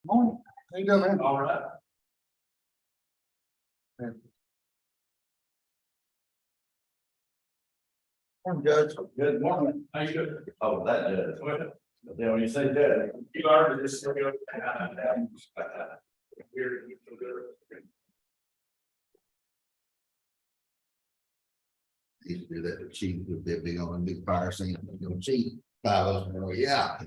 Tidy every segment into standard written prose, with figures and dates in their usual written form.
Morning. How you doing, man? All right. Morning, Judge. Good morning. How you doing? Oh, that does. Well, Yeah, when you say that, you are just. Here. Used to do that with chief, with that big on a big fire scene, you know, chief, 5 of them, yeah.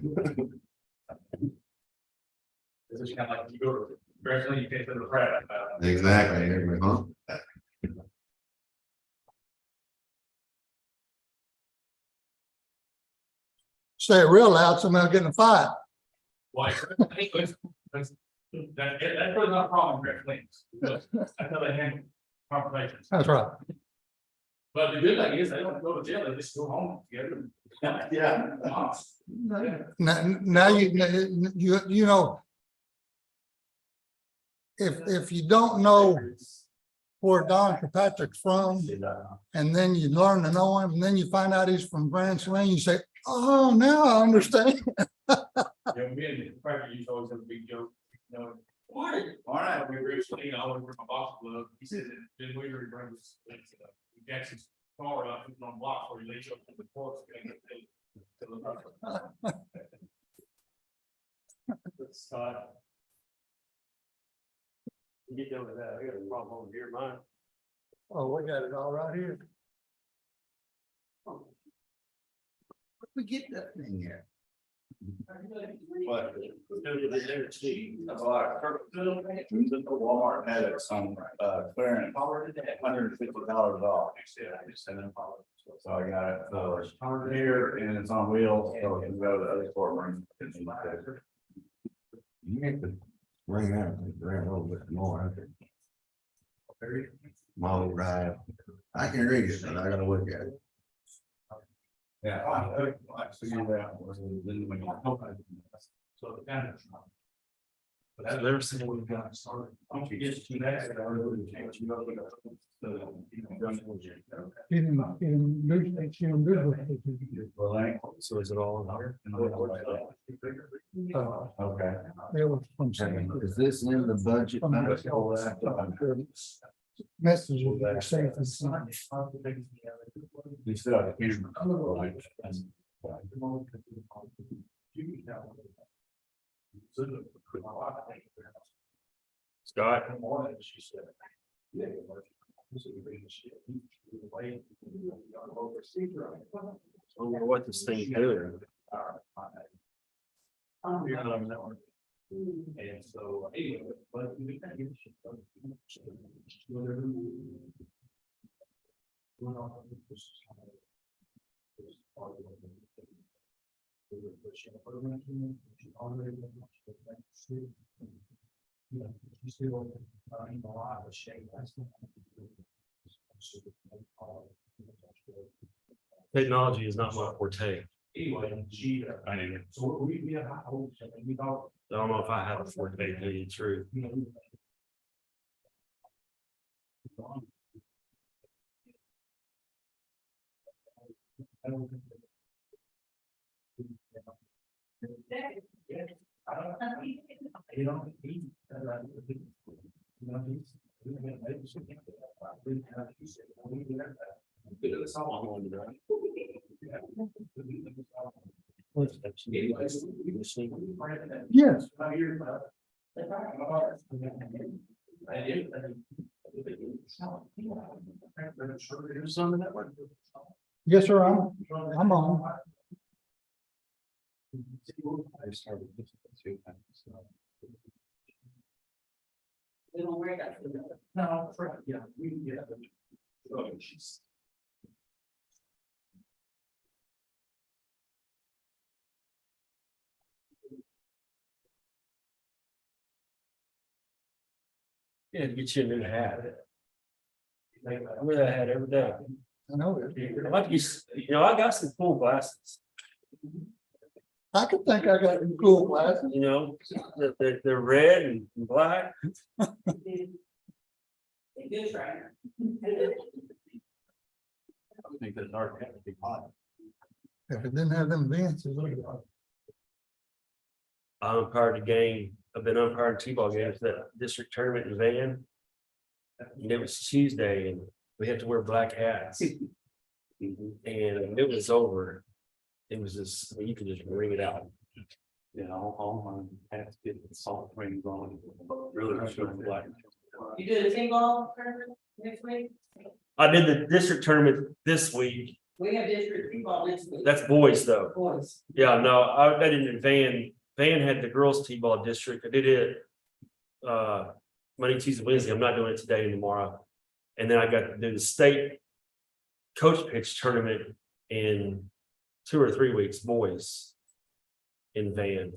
This is kind of like you go to wrestling, you take to the crowd. Exactly, huh? Say it real loud, somebody will get in a fight. Why? That's really not a problem, wrestling. That's how they handle confrontations. That's right. But the good thing is they don't go to jail, they just go home together. Yeah. Now you know. If you don't know where Don Kirkpatrick's from, and then you learn to know him, and then you find out he's from Grand Sling, you say, oh, now I understand. Yeah, me and the private used to always have a big joke, you know. Why? All right, we recently, I went for my box glove. He said that then we were bringing Jackson's car up on blocks where he laid up in the porch. Scott. You get done with that, I got a problem over here, mine. Oh, we got it all right here. Where'd we get that thing here? what? Walmart had it on clearance, $150 off. So I got it for here and it's on wheels, so it can go to other courtrooms. You have to bring that, bring a little bit more, I think. Model drive, I can read it, but I gotta look at it. Yeah. I figured that was then when you. So the kind of. So there's someone who got started. Don't forget to that. Get him loose. So is it all in here? Okay. It was from saying. Is this in the budget? Message will be safe and sound. You still have the camera. Scott, I wonder what this thing's doing. And so, anyway, but we can give Technology is not my forte. Anyway, I didn't. so we have high hopes and we thought. I don't know if I have a forte, to tell you the truth. Yes. Yes, sir, I'm on. I started just two times. No, yeah, we can get it. Yeah, to get you a new hat. I wear that hat every day. I know it. I like I got some cool glasses, I could think I got cool glasses. they're red and black. I think that's our hat to be hot. If it didn't have them vents, it would have. I umpired the game. I've been umpiring T-ball games, that district tournament in Van. And it was Tuesday and we had to wear black hats. And it was over. It was just, you could just wring it out. You know, all my hats get salt rings on, really showing black. You do the T-ball tournament next week? I did the district tournament this week. We have district T-ball next week. That's boys though. Boys. Yeah, no, I did it in Van. Van had the girls T-ball district. I did it Monday, Tuesday, Wednesday. I'm not doing it today and tomorrow. And then I got to do the state coach pitch tournament in 2 or 3 weeks, boys in Van.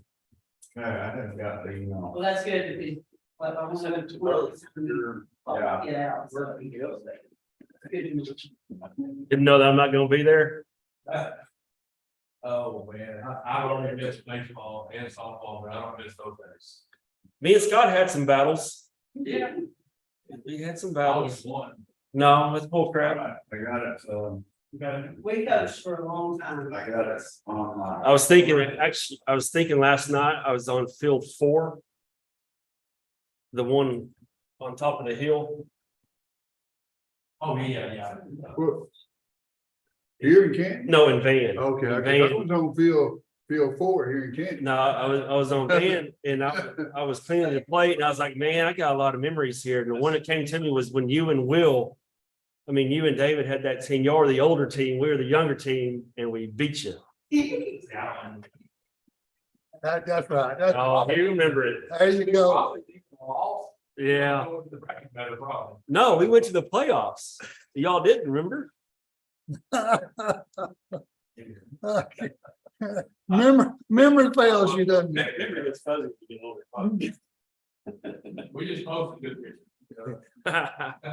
Yeah, I haven't got the email. Well, that's good because. Well, I want to. Yeah. Get out. So. Didn't know that I'm not gonna be there. Oh, man, I've already missed baseball and softball, but I don't miss those days. Me and Scott had some battles. Yeah. We had some I was battles. one. No, that's bull All crap. right, I got it, We coached for a long time. I got it online. I was thinking, actually, I was thinking last night, I was on field 4. The one on top of the hill. Oh, yeah. Here in Canton? No, in Van. Okay, I Van. was on field 4 here in Canton. No, I was on Van and I was cleaning the plate and I was like, man, I got a lot of memories here. The one that came to me was when you and you and David had that team. Y'all were the older team, we were the younger team, and we beat you. That's right. That's Oh, you remember it. There you go. Yeah. No, we went to the playoffs. Y'all didn't remember? Memory fails you, doesn't it? Memory gets fuzzy when you get older. We just posted good pictures. I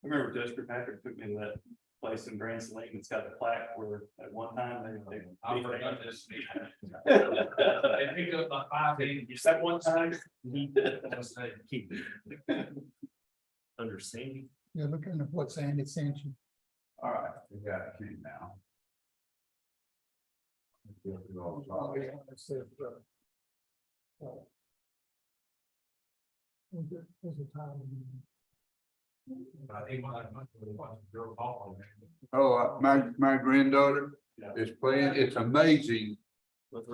remember Jessica Patrick took me to that place in Branson Lake, and it's got a plaque where at one time they. I forgot this. They picked up like 5 days. You said one time. Keep understanding. You're looking at what Sandy sent you. All right, we got it clean now. Oh, yeah, it says, there's a time. I think my girl ball. Oh, my granddaughter is playing. It's amazing.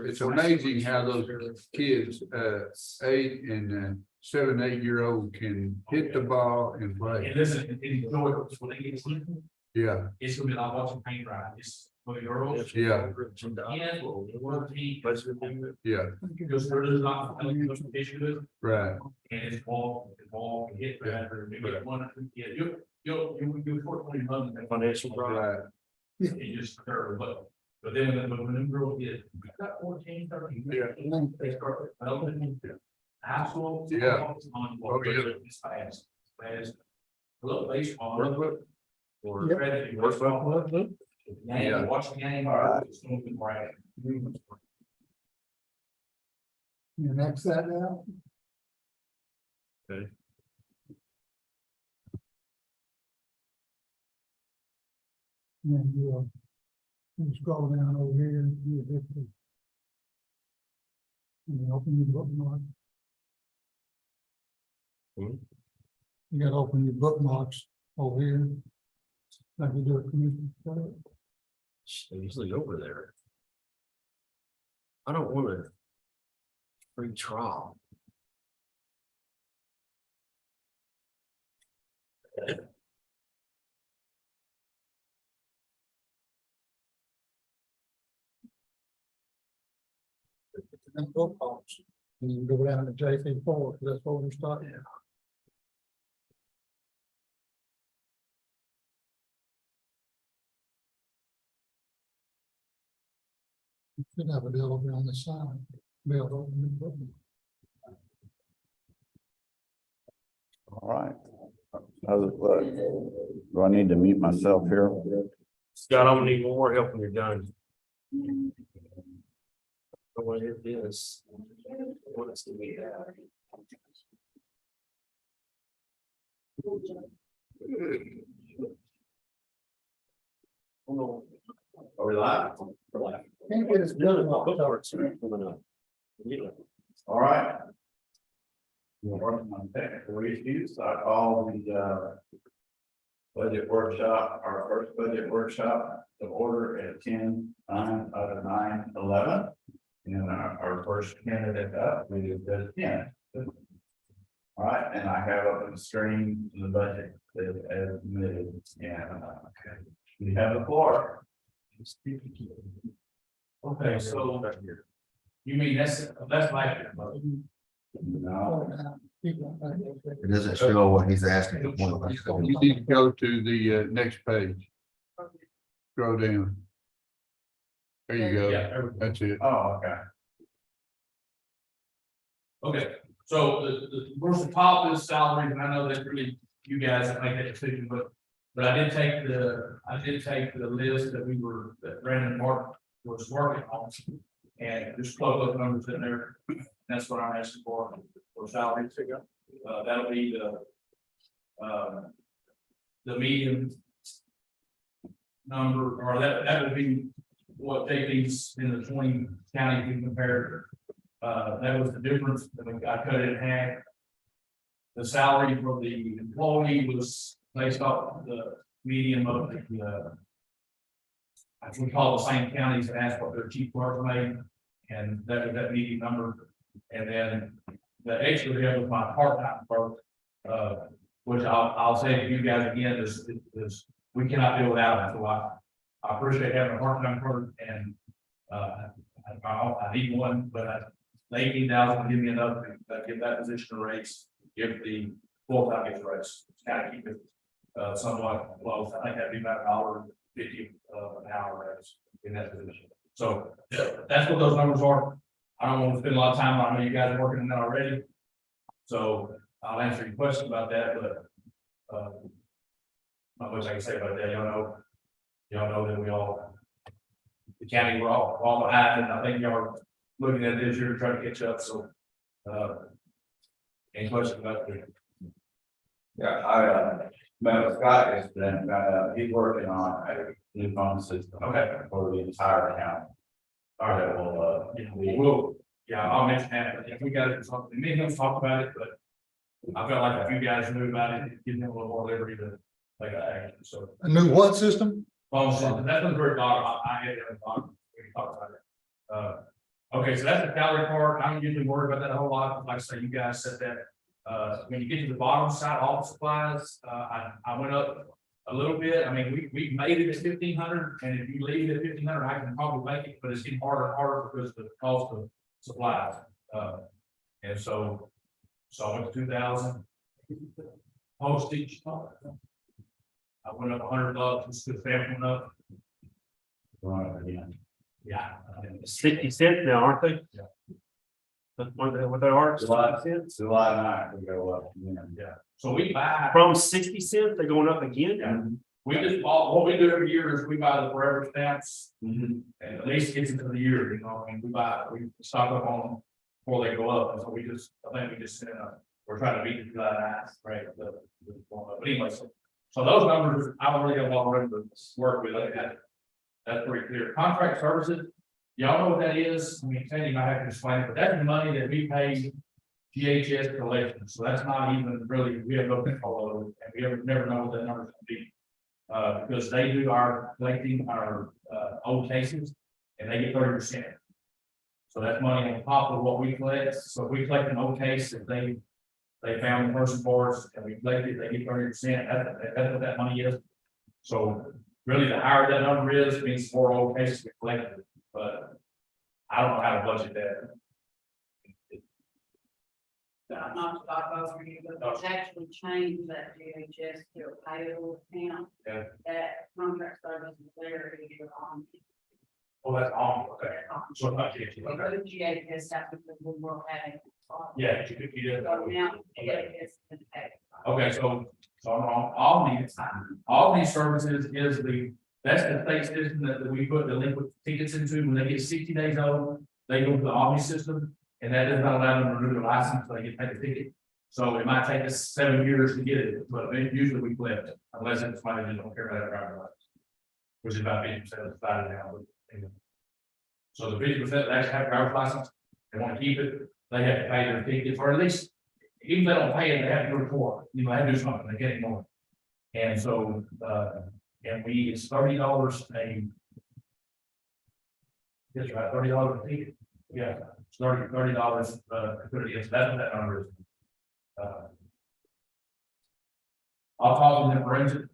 It's amazing how those kids, 8 and 7, 8-year-old can hit the ball and play. And listen, enjoy it when they get sleeping. Yeah, It's gonna be like watching paint dry. It's for the girls. yeah, And one team. yeah, Because there's not an issue. right. And it's ball, hit better, maybe one or two, yeah, you'll fortunately run that Financial Right. it just occur, but then when them girls get, got 14, 13. Yeah. They start, high school. Yeah. Oh, yeah. It's fast, fast. A little baseball. Workbook? Or Yep. credit, baseball. Yeah. Game, watch the game. All right. It's gonna be right. You next that now? Okay. And then you scroll down over here and you hit the. And then open your bookmark. Hmm. You gotta open your bookmarks over here. Like you do a commission. They're usually over there. I don't want a free trial. And bookmarks. And you can go down to JP4, because that's where we started. You should have a bill over on the side. Bill open the bookmark. All right. Do I need to mute myself here? Scott, I'm gonna need more help when you're done. I want to hit this. I want us to be there. Are we live? We're live. Can't get his None of gun my locked up. bookmarks are coming up. Yeah. All right. We're working on technical issues. I call the budget workshop, our first budget workshop to order at 10, 9, out of 9, 11. And our first candidate up, we did the 10. All right, and I have up on the screen the budget as admitted, and we have the floor. Okay, so you mean that's like. No, It doesn't show what he's asking. You need to go to the next page. Scroll down. There you go. Yeah. That's it. oh, okay. Okay, so the first the top is salary, and I know that really you guys have made that decision, but I did take the list that Brandon Martin was working on. And just plug those numbers in there, that's what I'm asking for salary. That'll be the median number, or that would be what take these in the 20 counties we compared. That was the difference, I cut it in half. The salary for the employee was based off the median of the we call the same counties and ask what their chief clerks made, and that was that median number. And then the extra here was my part-time clerk, which I'll say to you guys again, is we cannot do without it. So I appreciate having a part-time clerk, and I need one, but the 18,000 will give me enough to give that position a raise, give the full-time gets a raise, kind of keep it somewhat close. I think that'd be about $1.50 an hour raise in that position. So that's what those numbers are. I don't want to spend a lot of time. I know you guys are working on that already. So I'll answer your question about that, but not much I can say about that. Y'all know that we all, the county, we're all behind, and I think y'all are looking at this year trying to catch up. So any questions about that? Yeah, I met with Scott yesterday, and he's working on a new phone system. Okay. For the entire county. All right, well, I'll mention that. If we got it, something, me and him talk about it, but I felt like if you guys knew about it, it'd give them a little more liberty to take action. So. A new what system? Phone system, that's a very dog, I had it in the dog, we can talk about it. Okay, so that's the salary part. I don't usually worry about that a whole lot. Like I say, you guys said that. When you get to the bottom side, office supplies, I went up a little bit. I mean, we made it at 1,500, and if you leave it at 1,500, I can probably make it, but it's getting harder and harder because of the cost of supplies. And so I went to 2,000. Postage. I went up $100 just because family went up. Yeah. 60 cents now, aren't they? Yeah. That's what they are. July 60 cents? July 9th, we go up. Yeah. So we buy. From 60 cents, they're going up again. Yeah. We just bought, what we do every year is we buy the forever stamps, Mm-hmm. and at least gets into the year, you know, I mean, we stock up on them before they go up, and so I think we just, we're trying to beat the July 9th, right? But anyway, so those numbers, I don't really have a lot of room to work with, that's pretty clear. Contract services, y'all know what that is, I mean, Sandy might have to explain it, but that's the money that we pay GHS collections, so that's not even really, we have no control over it, and we never know what that number's gonna be. Because they do our collecting our old cases, and they get 30%. So that's money on top of what we collect. So if we collect an old case, if they found the person for us and we collect it, they get 30%. That's what that money is. So really, the higher that number is, means more old cases get collected. But I don't know how to budget that. I'm not stop over you, but it's actually changed that GHS to a payable account. Yeah. That contract service is there to get on. Oh, that's on. Okay. So not yet. We Okay. put GHS out because we were having. Yeah, you did. So now GHS is paid. Okay, so I'm wrong. All these services is that's the state system that we put delinquent tickets into. When they get 60 days old, they go to the Omni system, and that does not allow them to renew their license, so they get paid a ticket. So it might take us 7 years to get it, but usually we flip it, unless it's somebody that don't care about their driver's license, which is about 50% of the side now. But anyway. So the 50% that actually have a driver's license, they want to keep it, they have to pay their tickets, or at least, even if they don't pay it, they have to report, you know, they have to do something, they can't ignore it. And so, and it's $30 a. That's right, $30 a ticket, yeah, it's $30, to put it against, that's what that number is. I'll talk to them forensic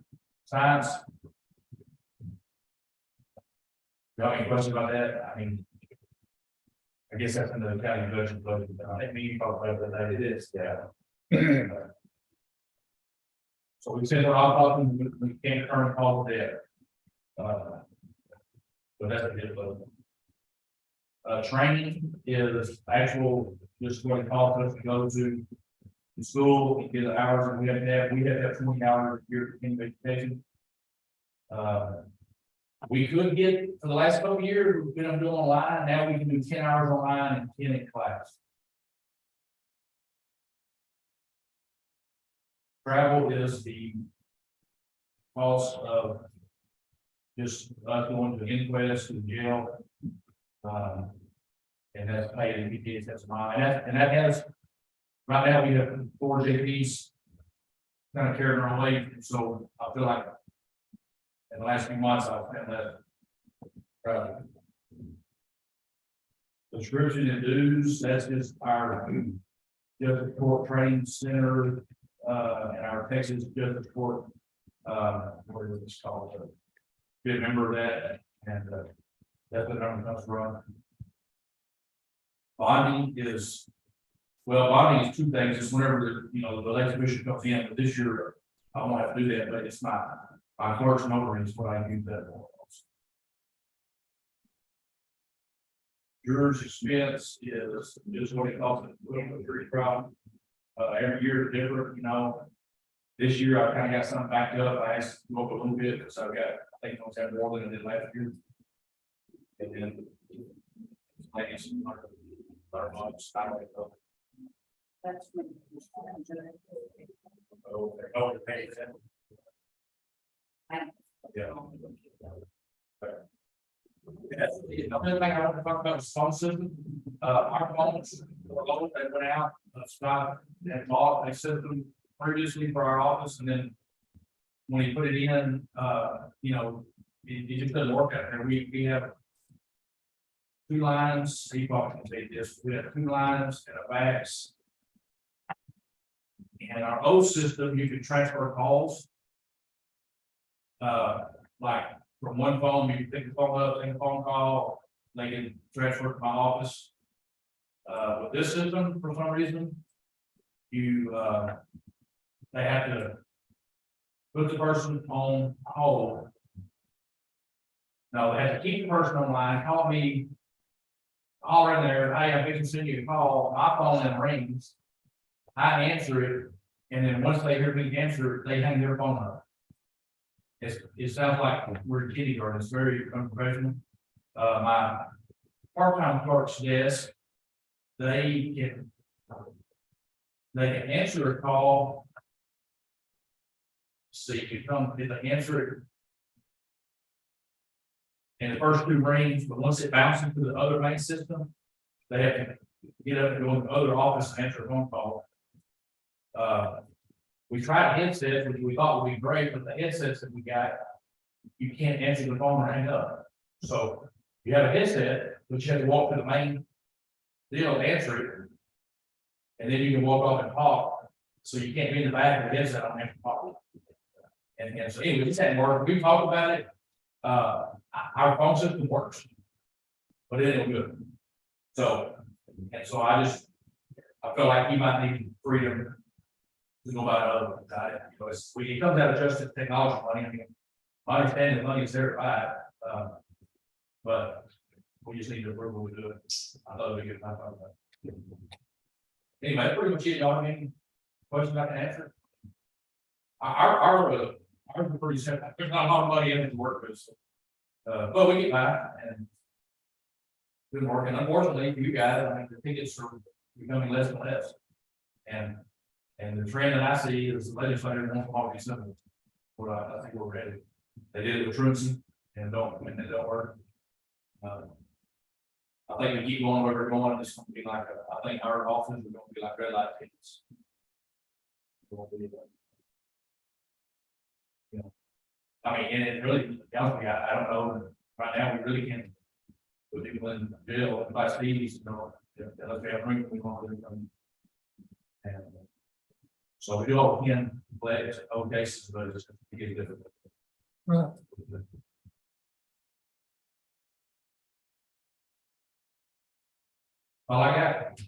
science. You have any questions about that? I mean, I guess that's in the county budget, but I think me talked about that, it is, yeah. So we said, I'll talk to them, we can't turn call there. But that's a good look. Training is actual, just what it costs us to go to the school, get the hours that we have to have 20 hours a year in vacation. We could get, for the last couple of years, we've been doing online, now we can do 10 hours online and 10 in class. Travel is the cost of just going to inquest to jail. And that's paid in PTS, that's mine, and that has, right now we have 4 JPs kind of carrying our weight, so I feel like in the last few months I've had that. Subscription and dues, that's just our justice court training center, and our Texas justice court, what is this called? Be a member of that, and that's what I'm going to run. Bonding is, well, bonding is 2 things. It's whenever the election commission comes in, but this year I won't have to do that, but it's my clerk's notary is what I use that for. Jurors expense is what it costs to jury trial. Every year is different, you know. This year I kind of got something backed up. I asked to go up a little bit because I've got, I think I was having more than I did last year. And then maybe some other months, I don't know. That's. Oh, the pay is that. Yeah. Another thing I want to talk about is phone system. Our phones were low, they went out, Scott and bought a system previously for our office, and then when he put it in, it just doesn't work out there. We have 2 lines, he bought this, we have 2 lines and a fax. And our old system, you could transfer calls. Like from one phone, you can pick the phone up, take a phone call, they can transfer it to my office. With this system, for some reason, they have to put the person on hold. No, they have to keep the person online, call me, holler in there, hey, I'm going to send you a call, my phone then rings. I answer it, and then once they hear me answer it, they hang their phone up. It sounds like we're kindergarten, it's very unprofessional. My part-time clerk's desk, they can answer a call. See, if they answer it in the first 2 rings, but once it bounces to the other main system, they have to get up and go in the other office and answer a phone call. We tried headsets, which we thought would be great, but the headsets that we got, you can't answer the phone or hang up. So you have a headset, but you have to walk to the main deal and answer it. And then you can walk off and talk. So you can't be in the back of the headset on after talk. And so anyway, this hadn't worked. We talked about it. Our phone system works, but it ain't good. So I feel like you might need freedom to go buy another one. It comes out of just technology money. I mean, my understanding the money is there to buy it, but we just need to approval to do it. I thought we could find out about it. Anyway, that's pretty much it, y'all. Any questions I can answer? Ours are pretty simple. There's not a lot of money in it to work with. But we get by and good work. And unfortunately, you guys, I mean, the tickets are becoming less and less. And the trend that I see is the legislators want to all be simple. What I think we're ready. They did it with truancy and they don't work. I think we keep going where we're going, it's gonna be like, I think our offices are gonna be like red light tickets. I mean, and it really, to be honest with you, I don't know, right now, we really can't. Put people in jail, class D's, you know, unless we have room, we want to do them. And so we do all we can, pledge, all cases, but it's to get it difficult. Right. All I got.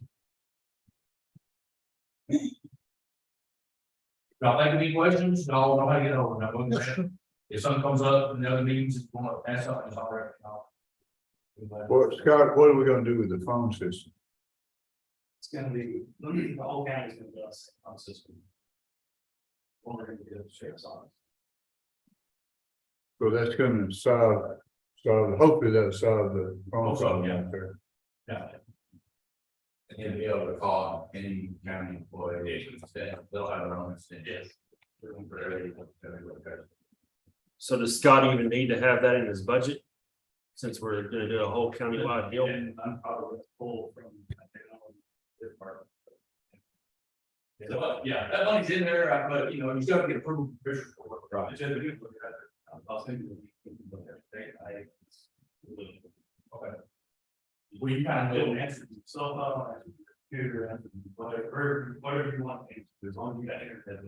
Y'all think of any questions? Y'all know how to get over that. Yes, sir. If something comes up in the other meetings, if you want to pass up, it's all right. Well, Scott, what are we gonna do with the phone system? It's gonna be, the whole county's gonna be on system. We're gonna get the sheriff's office. So that's gonna hopefully that'll solve the phone Most of them, problem yeah. out there. Yeah. And you'll be able to call any county employee, they'll have their own extension. Yes. So does Scott even need to have that in his budget? Since we're gonna do a whole countywide deal? And I'm probably pull from. This part. So, yeah, that money's in there, but you know, you still have to get approval from Fisher for it. Right. It's in the- I'll send you. Okay. We kind of answer cell phone, computer, whatever you want, as long as you got internet.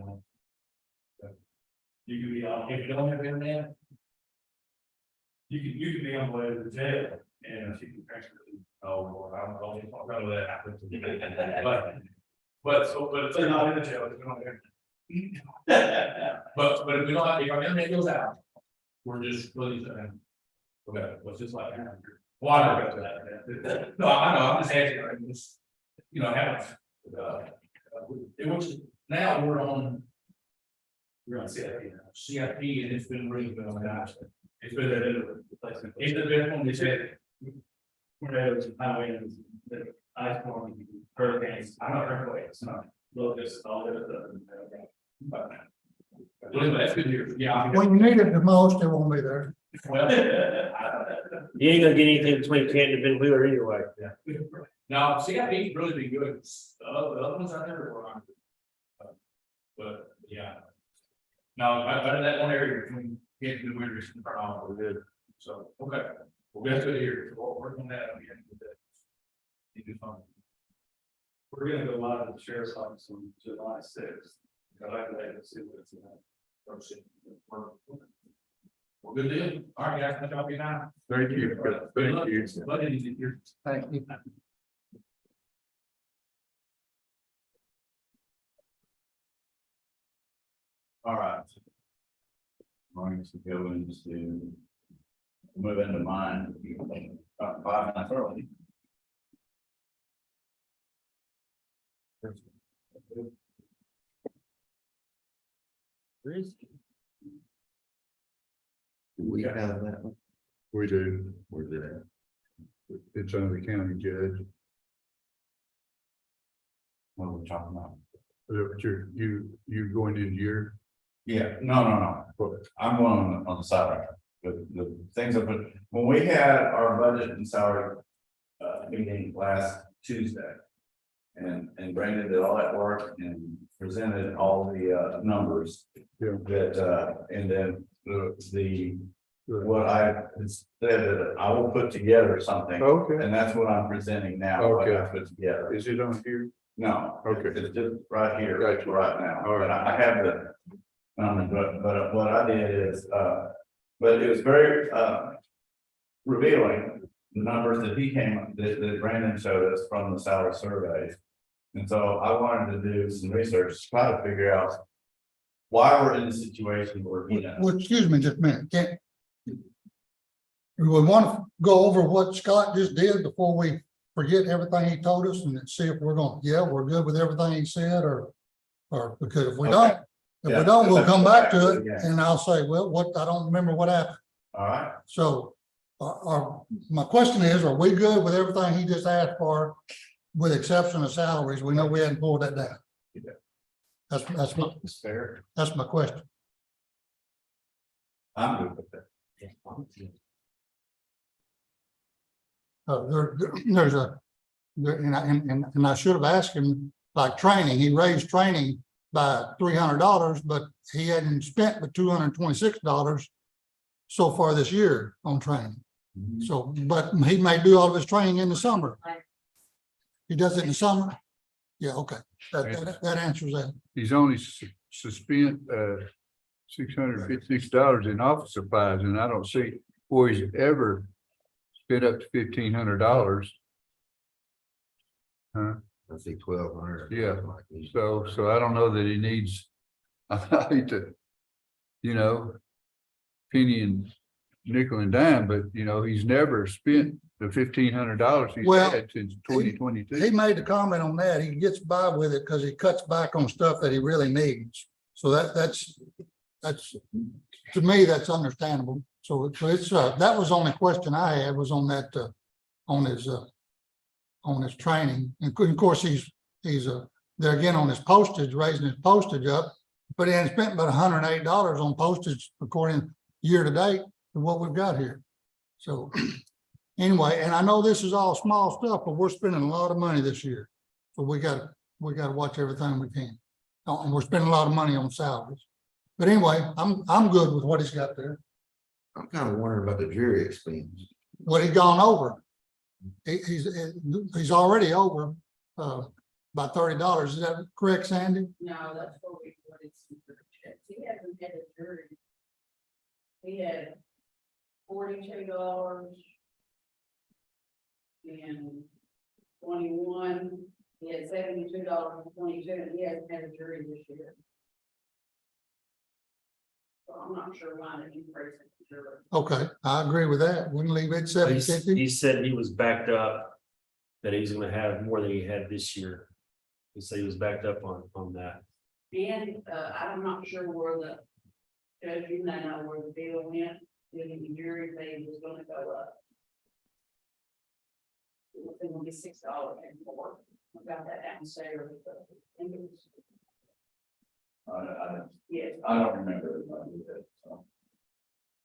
You can be on, if you don't have internet. You can be on the way to the jail and she can transfer. Oh, I don't know, I'll run with that. But if they're not in the jail, it's not there. But if we don't have, if our internet goes out, we're just really, okay, what's just like. Water. No, I know, I'm just asking, right, just, you know, have, it was, now we're on. We're on CIP and it's been really good on that. It's been that it's the best one, they said. Tornadoes and highways, the ice storm, hurricanes, I'm not earthquakes, no, locusts, all that stuff. But anyway, that's good news, yeah. When you need it the most, it won't be there. Well, You ain't gonna get anything between Canton and Van Wheeler anyway. now, CIP's really been good, the other ones out there were on. But, yeah. No, I that one area between Canton and Winters and Fernald, we're good, so, okay, well, that's good here, so we'll work on that again. We're gonna go live at the sheriff's office on July 6th. I'd like to see what it's about. Well, good deal. All right, guys, y'all be now. Thank you. Thank you. Thank you. All right. Going to go into. Move into mine, about 5 minutes early. We have that one. We do. Where's it at? It's under the county judge. What we're talking about. But you going into your, Yeah, no. I'm going on the salary. The things that, when we had our budget and salary. Meeting last Tuesday. And Brandon did all that work and presented all the numbers. Yeah. That and then what I said that I will put together something. okay, And that's what I'm presenting now, what I Okay. put together. is it on here? No. Okay. It's just right here, Gotcha. right now. All right. But I have the. But what I did is, but it was very, revealing. The numbers that he that Brandon showed us from the salary surveys. And so I wanted to do some research, to try to figure out. Why we're in the situation we're in. Well, excuse me just a minute, can't. We would want to go over what Scott just did before we forget everything he told us and see if we're going, yeah, we're good with everything he said or because if we don't, Okay. if Yeah, we don't, we'll come back to it yeah. and I'll say, well, I don't remember what happened. All right, So my question is, are we good with everything he just asked for, with exception of salaries? We know we hadn't pulled that down. Yeah. That's fair. my question. I'm good with that. There's and I should have asked him, like training, he raised training by $300, but he hadn't spent but $226 so far this year on training. So, but he may do all of his training in the summer. He does it in the summer? Yeah, okay, that answers that. He's only spent $656 in office supplies, and I don't see where he's ever spent up to $1,500. I see 1,200. Yeah. So I don't know that he needs, I hate to, penny and nickel and dime, but he's never spent the $1,500 he's Well, had since 2022. He made the comment on that. He gets by with it because he cuts back on stuff that he really needs. So that's to me, that's understandable. So it's that was the only question I had was on that on his training. And of course, he's there again on his postage, raising his postage up, but he hadn't spent about $108 on postage according year to date to what we've got here. So anyway, and I know this is all small stuff, but we're spending a lot of money this year. So we got to watch everything we can. And we're spending a lot of money on salaries. But anyway, I'm good with what he's got there. I'm kind of wondering about the jury expense. What he's gone over. He's already over by $30. Is that correct, Sandy? No, that's what it's. He hasn't had a jury. He had $42 and 21. He had $72.22, and he hasn't had a jury this year. So I'm not sure why the increase in the jury. Okay, I agree with that. Wouldn't leave it $750. He said he was backed up, that he's gonna have more than he had this year. He said he was backed up on that. And I'm not sure where the judge, you may know where the bill went, getting the jury fee was gonna go up. It will be $6 and more. I got that downstairs. But I think it was, yes, I don't remember. So.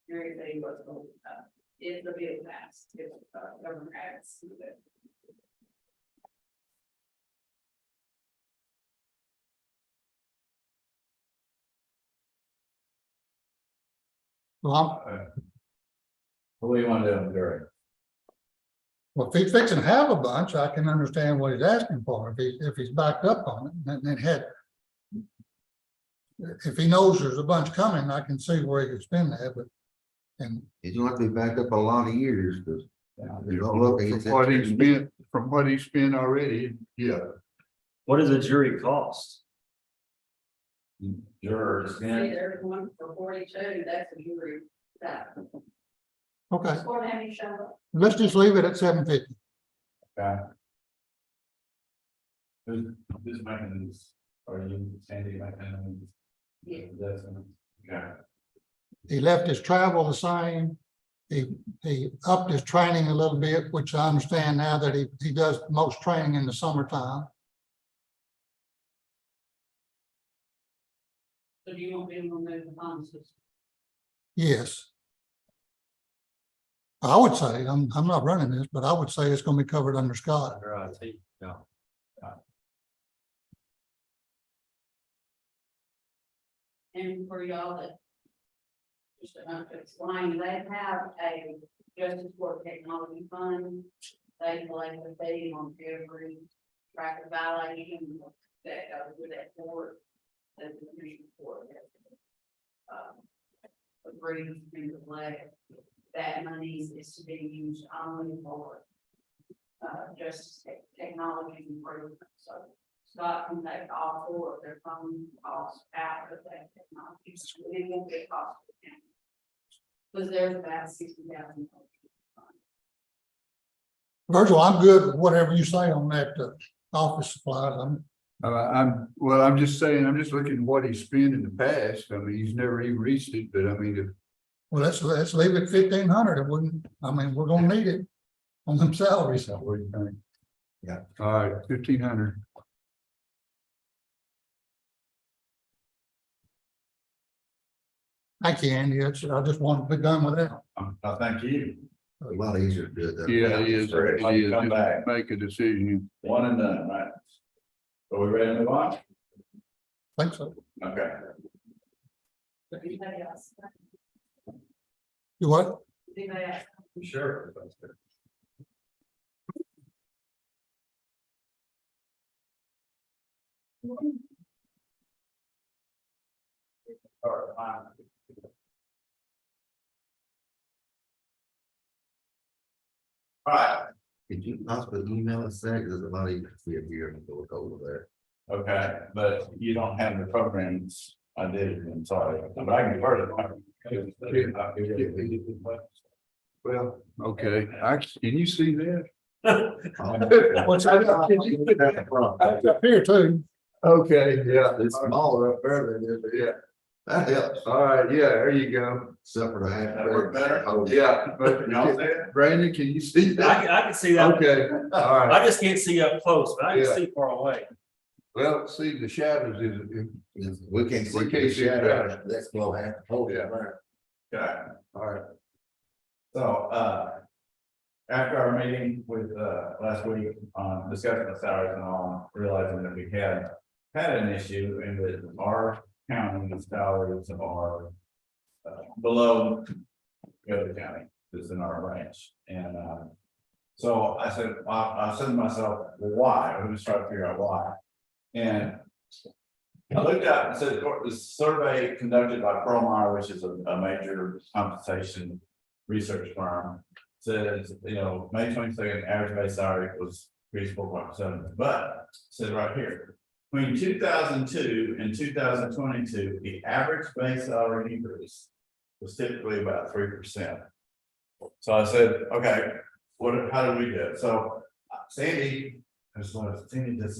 jury fee was going up. If the bill passed, if governor acts. Well, What do you want to do on the jury? if he's fixing to have a bunch, I can understand what he's asking for. If he's backed up on it and had. If he knows there's a bunch coming, I can see where he could spend that, but. And He's gonna have to be backed up a lot of years because. From what he spent already, yeah. What does a jury cost? Jurors. See, there's one for 42, that's a jury. That. okay, Or have you shown up? let's just leave it at $750. Okay. Who's making this? Are you Sandy making? Yeah. This? Okay. He left his travel the same. He upped his training a little bit, which I understand now that he does most training in the summertime. So do you want me to remove the pharmacist? Yes. I would say, I'm not running this, but I would say it's going to be covered under Scott. Under IT, yeah. And for y'all that. Just to explain, they have a Justice Court Technology Fund. They collect a fee on every traffic violation that goes with that court. That the commission court has agreed to collect. That money is to be used only for justice technology improvement. So Scott can take all 4 of their phone costs out of that technology. So it won't be a cost to the county. Because there's about 60,000. Virgil, I'm good with whatever you say on that office supplies. I'm just saying, I'm just looking at what he spent in the past. I mean, he's never even reached it, but I mean, Well, let's leave it 1,500. It wouldn't, I mean, we're gonna need it on them salaries. what do you think? Yeah. All right, 1,500. Thank you, Andy. I just want to be done with that. I thank you. A lot easier to do it. that way. Yeah, it is, it Like, is, come back. just make a decision. One and done, right? Are we ready to move on? Think so. Okay. Anybody else? You what? Anybody else? Sure. All right, fine. All right, Could you possibly email us that? There's a lot easier to see if you're gonna go over there. okay, but you don't have the programs. I did, I'm sorry, but I can further. Well, okay, can you see that? What's that? Up here too. Okay, yeah, It's smaller up there than it is. yeah, That helps. all right, yeah, there you go. Except for the half. That work better? Oh, Yeah, but Y'all see it? Brandon, can you see that? I can see that. Okay, all right. I just can't see up close, but I Yeah. can see far away. Well, see, the shadows We can't see. We can't see that. That's blow half. Oh, Yeah. right. Okay. all right. So, after our meeting with, last week on discussing the salaries and all, realizing that we had an issue and that our county salaries are below the other county, that's in our range. And, so I said, I said to myself, well, why? I'm just trying to figure out why. And I looked up and said, the survey conducted by Perlmeyer, which is a major compensation research firm, says, you know, May 22nd, average base salary was increased 4.7, but it says right here, between 2002 and 2022, the average base salary increase was typically about 3%. So I said, okay, how did we do it? So Sandy did so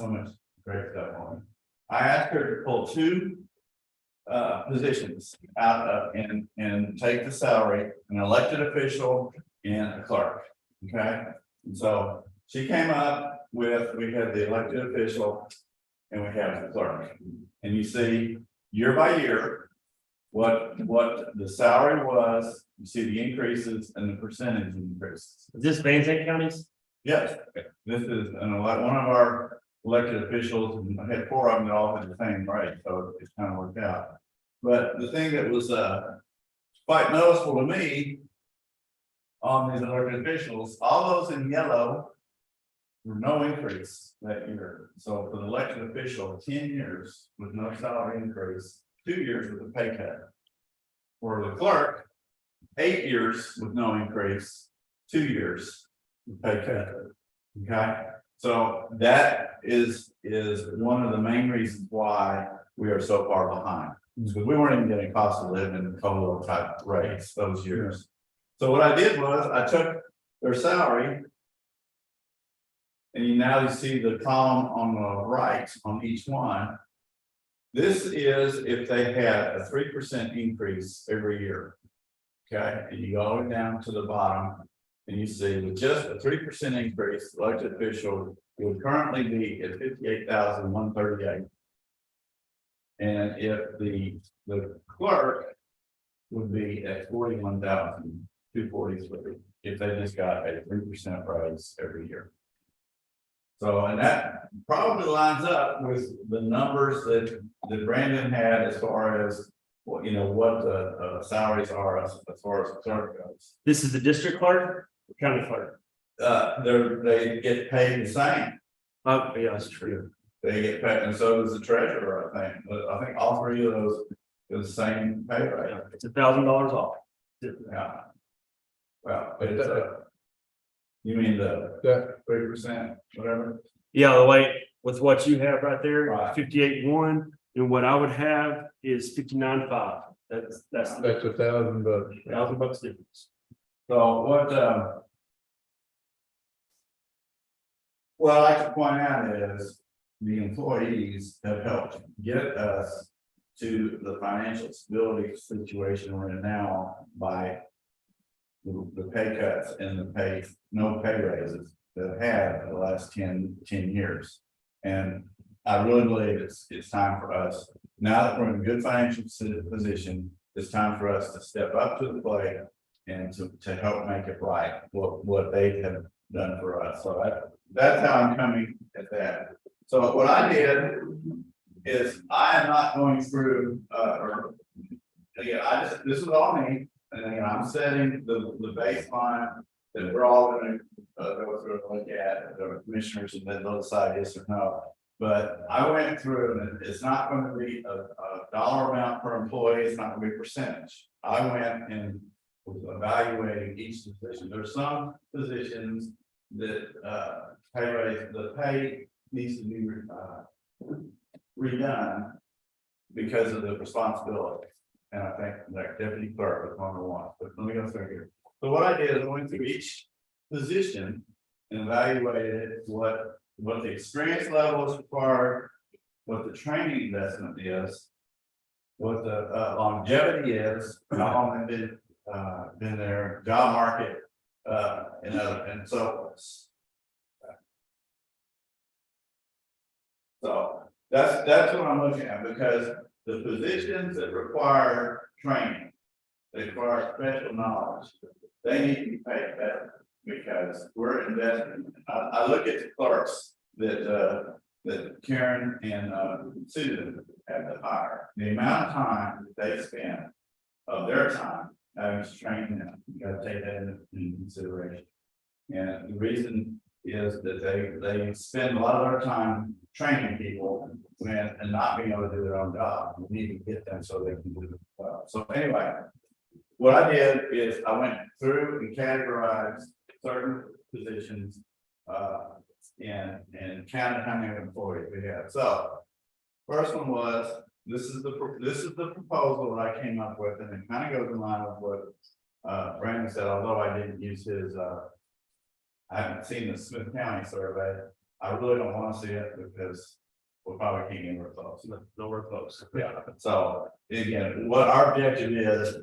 much great stuff on it. I asked her to pull two positions out of and take the salary, an elected official and a clerk. Okay, and so she came up with, we had the elected official and we have the clerk. And you see year by year what the salary was, you see the increases and the percentage increases. Is this Van Zandt counties? Yes, this is one of our elected officials, and I had four of them that all had the same rate, so it's kind of worked out. But the thing that was quite noticeable to me on these elected officials, all those in yellow were no increase that year. So for the elected official, 10 years with no salary increase, 2 years with a pay cut. For the clerk, 8 years with no increase, 2 years with pay cut. Okay, so that is one of the main reasons why we are so far behind. Because we weren't even getting cost of living COLA type rates those years. So what I did was I took their salary. And now you see the column on the right on each one. This is if they had a 3% increase every year. Okay, and you go all the way down to the bottom. And you see with just a 3% increase, the elected official would currently be at 58,138. And if the clerk would be at 41,243 if they just got a 3% raise every year. So, and that probably lines up with the numbers that Brandon had as far as what, you know, what the salaries are as far as the clerk goes. This is the district clerk, or county clerk. They get paid the same. Oh, yeah, that's true. They get paid, and so does the treasurer, I think. But I think all three of those is the same pay rate. It's $1,000 off. Yeah. Well, it's you mean the 3%, whatever? Yeah, the way with what you have right there, Right. 58.1, and what I would have is 59.5. That's $1,000. $1,000 difference. So what I like to point out is the employees have helped get us to the financial stability situation we're in now by the pay cuts and no pay raises that have had in the last 10 years. And I really believe it's time for us, now that we're in a good financial position, it's time for us to step up to the plate and to help make it right, what they have done for us. So that's how I'm coming at that. So what I did is I am not going through, or again, this is all me, and again, I'm setting the baseline that we're all gonna go through and look at, the commissioners, and then they'll decide yes or no. But I went through, and it's not going to be a dollar amount per employee, it's not gonna be a percentage. I went and was evaluating each position. There's some positions that the pay needs to be redone because of the responsibility. And I think that deputy clerk was number one, but let me go through here. So what I did is I went through each position and evaluated what the experience level is required, what the training investment is, what the longevity is, how long they've been there, job market, and so. So that's what I'm looking at, because the positions that require training, they require special knowledge, they need to be paid better, because we're investing. I look at the clerks that Karen and Susan had to hire, the amount of time that they spend of their time having to train them, you gotta take that into consideration. And the reason is that they spend a lot of their time training people and not being able to do their own job. We need to get them so they can do it well. So anyway, what I did is I went through and categorized certain positions and counted how many employees we had. So first one was, this is the proposal that I came up with, and it kind of goes in line with what Brandon said, although I didn't use his I haven't seen the Smith County survey. I really don't want to see it because we'll probably can't get anywhere close. Nowhere close. Yeah, so again, what our objective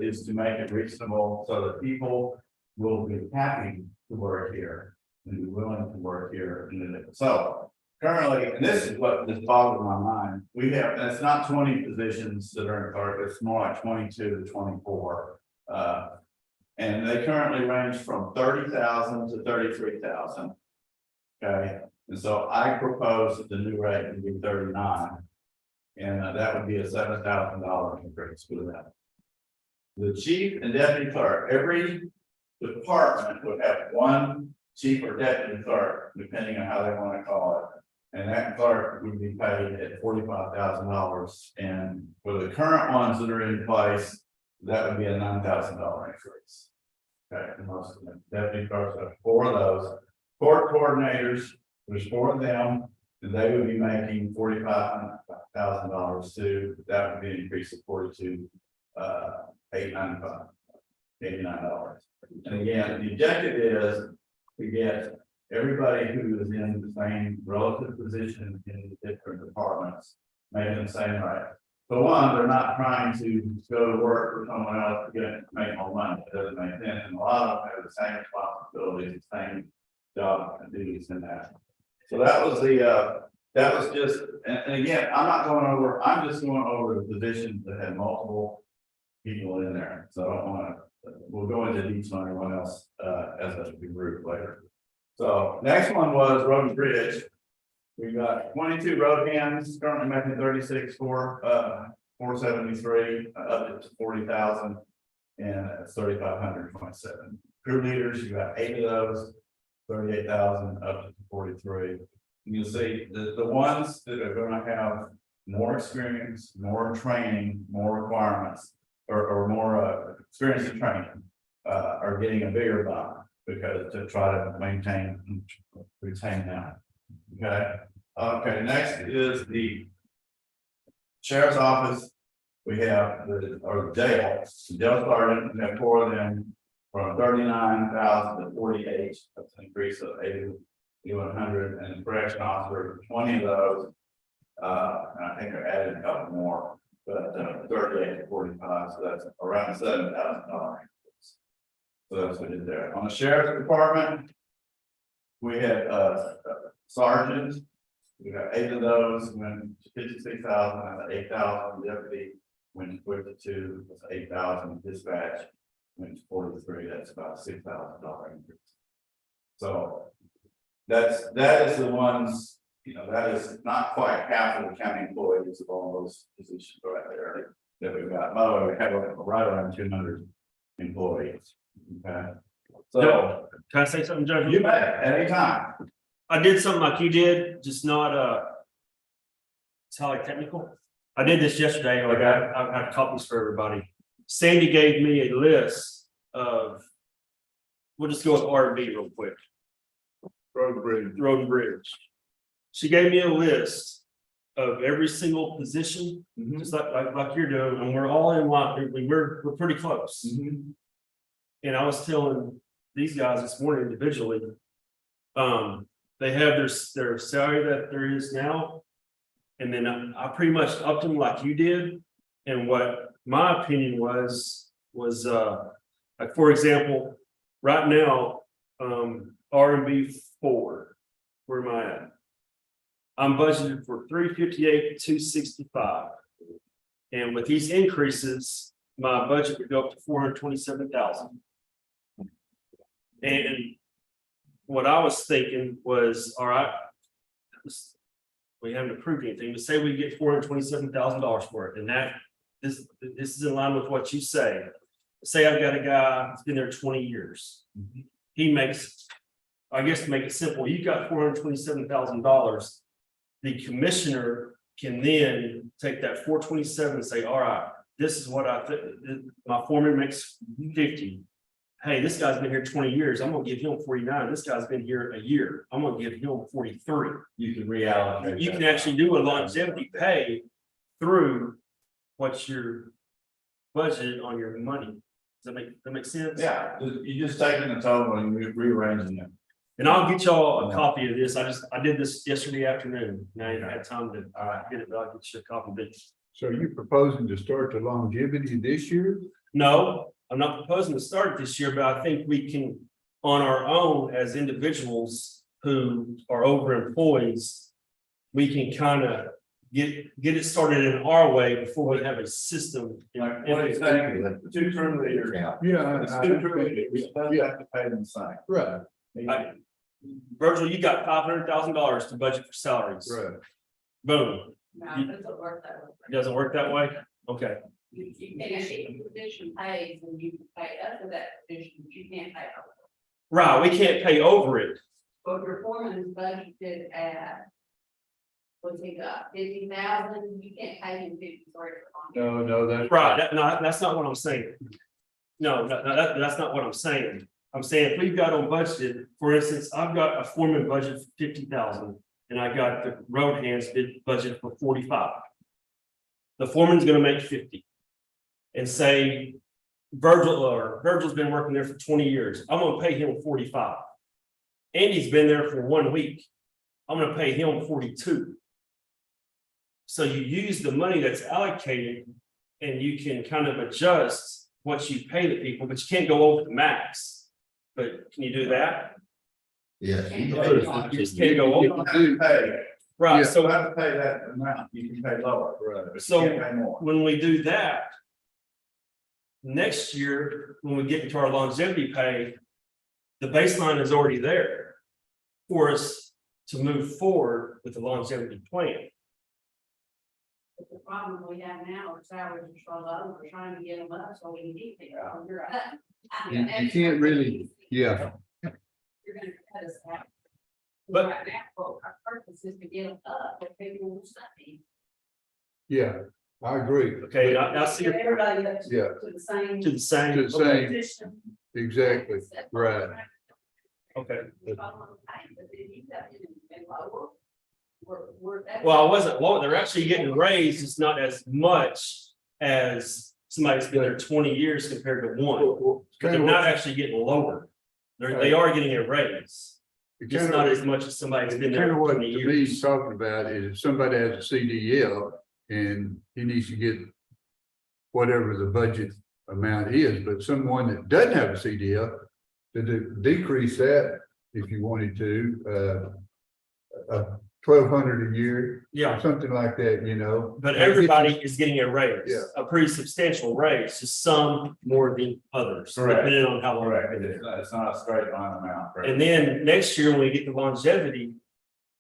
is to make it reasonable so that people will be happy to work here and be willing to work here. So currently, and this is what just boggles my mind, we have, and it's not 20 positions that are in Clark, it's more like 22 to 24. And they currently range from 30,000 to 33,000. Okay, and so I propose that the new rate would be 39. And that would be a $7,000 increase for that. The chief and deputy clerk, every department would have one chief or deputy clerk, depending on how they want to call it. And that clerk would be paid at $45,000. And for the current ones that are in place, that would be a $9,000 increase. Okay, and most of them, deputy clerks have 4 of those. Court coordinators, there's 4 of them, and they would be making $45,000 too. That would be an increase of $42,895, $89. And again, the objective is to get everybody who is in the same relative position in the different departments making the same rate. For one, they're not trying to go to work for someone else to make more money. It doesn't make sense. And a lot of them have the same responsibilities, the same job and duties in that. So that was just, and again, I'm just going over the positions that had multiple people in there. So I don't want to, we'll go into detail on everyone else as a group later. So next one was Road and Bridge. We got 22 road hands currently making 36 for 473 up to 40,000, and it's 3,527. Crew leaders, you got 8 of those, 38,000 up to 43. You'll see the ones that are going to have more experience, more training, more requirements, or more experience in training are getting a bigger bump because to try to maintain and retain them. Okay. Okay. Next is the sheriff's office. We have the jail. The jail sergeant. We have 4 of them from 39,000 to 48. That's an increase of 8,100. And the correction officer, 20 of those. And I think I added a couple more, but 38 to 45. So that's around $7,000 increase. So that's what it is there. On the sheriff's department, we had sergeants. We got 8 of those, went to 56,000, and 8,000 deputy, went to 2, was 8,000 dispatch. It's 43, that's about $6,000 increase. So that is the ones, you know, that is not quite half of the county employees of all those positions right there that we've got. By the way, we have right around 200 employees. Okay. So Can I say something, Judge? you bet at any time. I did something like you did, just not, it's highly technical. I did this yesterday, and I got copies for everybody. Sandy gave me a list of, we'll just go with R&B real quick, Road and Bridge. She gave me a list of every single position, just like you're doing, and we're all in line, we're pretty close. And I was telling these guys this morning individually, they have their salary that there is now. And then I pretty much upped them like you did. And what my opinion was like, for example, right now, R&B 4, where am I at? I'm budgeted for 358, 265. And with these increases, my budget would go up to 427,000. And what I was thinking was, all right, we haven't approved anything, but say we get $427,000 for it, and this is in line with what you say. Say I've got a guy that's been there 20 years. He makes, I guess to make it simple, you got $427,000. The commissioner can then take that 427 and say, all right, this is what I think, my foreman makes 50. Hey, this guy's been here 20 years. I'm gonna give him 49. This guy's been here a year. I'm gonna give him 43. You can reallocate. You can actually do a longevity pay through what's your budget on your money. Does that make sense? Yeah, you just taking the total and rearranging it. And I'll get y'all a copy of this. I did this yesterday afternoon. Now you had time to get it, but I'll get you a copy of it. So you proposing to start the longevity this year? No, I'm not proposing to start it this year, but I think we can, on our own as individuals who are over employees, we can kind of get it started in our way before we have a system. Like what he's saying, is the 2 term leaders. Yeah. It's 2 term leaders, we still have to pay them the same. Right, Virgil, you got $500,000 to budget for salaries. right. Boom. No, it doesn't work that way. It doesn't work that way? Okay. You can't, if the position pays and you pay up for that position, but you can't pay over. Right, we can't pay over it. But your foreman is budgeted at, what's he got, 50,000, you can't pay him 53. No, that's. Right, no, that's not what I'm saying. No, that's not what I'm saying. I'm saying if we've got on budgeted, for instance, I've got a foreman budget for 50,000 and I got the road hands budget for 45. The foreman's gonna make 50. And say Virgil's been working there for 20 years. I'm gonna pay him 45. Andy's been there for 1 week. I'm gonna pay him 42. So you use the money that's allocated and you can kind of adjust what you pay the people, but you can't go over the max. But can you do that? Yes. You just can't go over. You have to pay. Right, You so have to pay that amount, you can pay lower. Right. But you So- can't pay more. when we do that, next year, when we get into our longevity pay, the baseline is already there for us to move forward with the longevity plan. But the problem we have now is salaries are so low, we're trying to get them up so we can keep them. You're right. You can't really, yeah, You're gonna cut us out. But- Right now, well, our purpose is to get them up, but people will study. yeah, I agree. Okay, I see Get it everybody up Yeah. to the same. to the same. To the same. position. Exactly, right. Okay, If I want to pay, but then you got it in lower. We're. well, I wasn't, well, they're actually getting raised, it's not as much as somebody's been there 20 years compared to one. But they're not actually getting lower. They are getting a raise. It's not as much as somebody's been there Kind of for what 20 to me years. he's talking about is if somebody has a CDL and he needs to get whatever the budget amount is, but someone that doesn't have a CDL to decrease that if you wanted to, 1,200 a year, Yeah, something like that, you know? but everybody is getting a raise, Yeah. a pretty substantial raise, just some more than others, Correct. depending on how long. Correct, they've been there. it's not a straight line amount. correct? And then next year, when we get the longevity,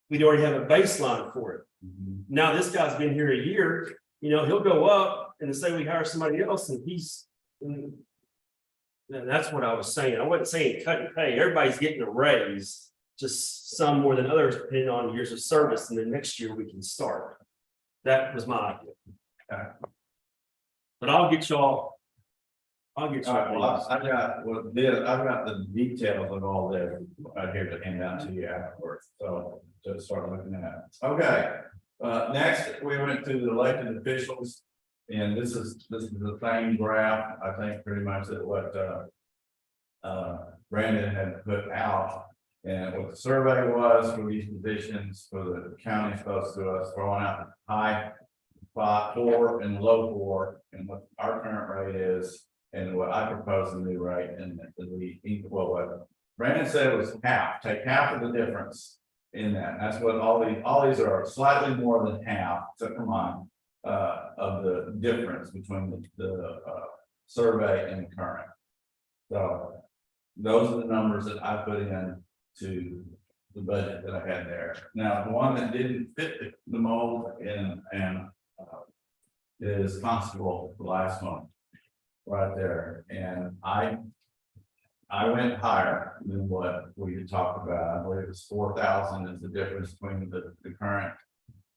we'd already have a baseline for it. Mhm. Now, this guy's been here a year, you know, he'll go up and say we hire somebody else and and that's what I was saying. I wasn't saying cut and pay. Everybody's getting a raise, just some more than others depending on years of service. And then next year we can start. That was my idea. Okay. But I'll get y'all. All right, well, I've got, I've got the details of all this right here to hand out to you afterwards, so just start looking at it. Okay, next, we went to the elected officials. And this is the same graph, I think, pretty much that what Brandon had put out. And what the survey was for these positions for the county supposed to us, throwing out high 4 and low 4, and what our current rate is. And what I propose the new rate, and the equal what Brandon said was half, take half of the difference in that. That's what all these are, slightly more than half, except for mine, of the difference between the survey and the current. So those are the numbers that I put in to the budget that I had there. Now, the one that didn't fit the mold is constable, the last one. Right there, and I went higher than what we had talked about. I believe it was 4,000 is the difference between the current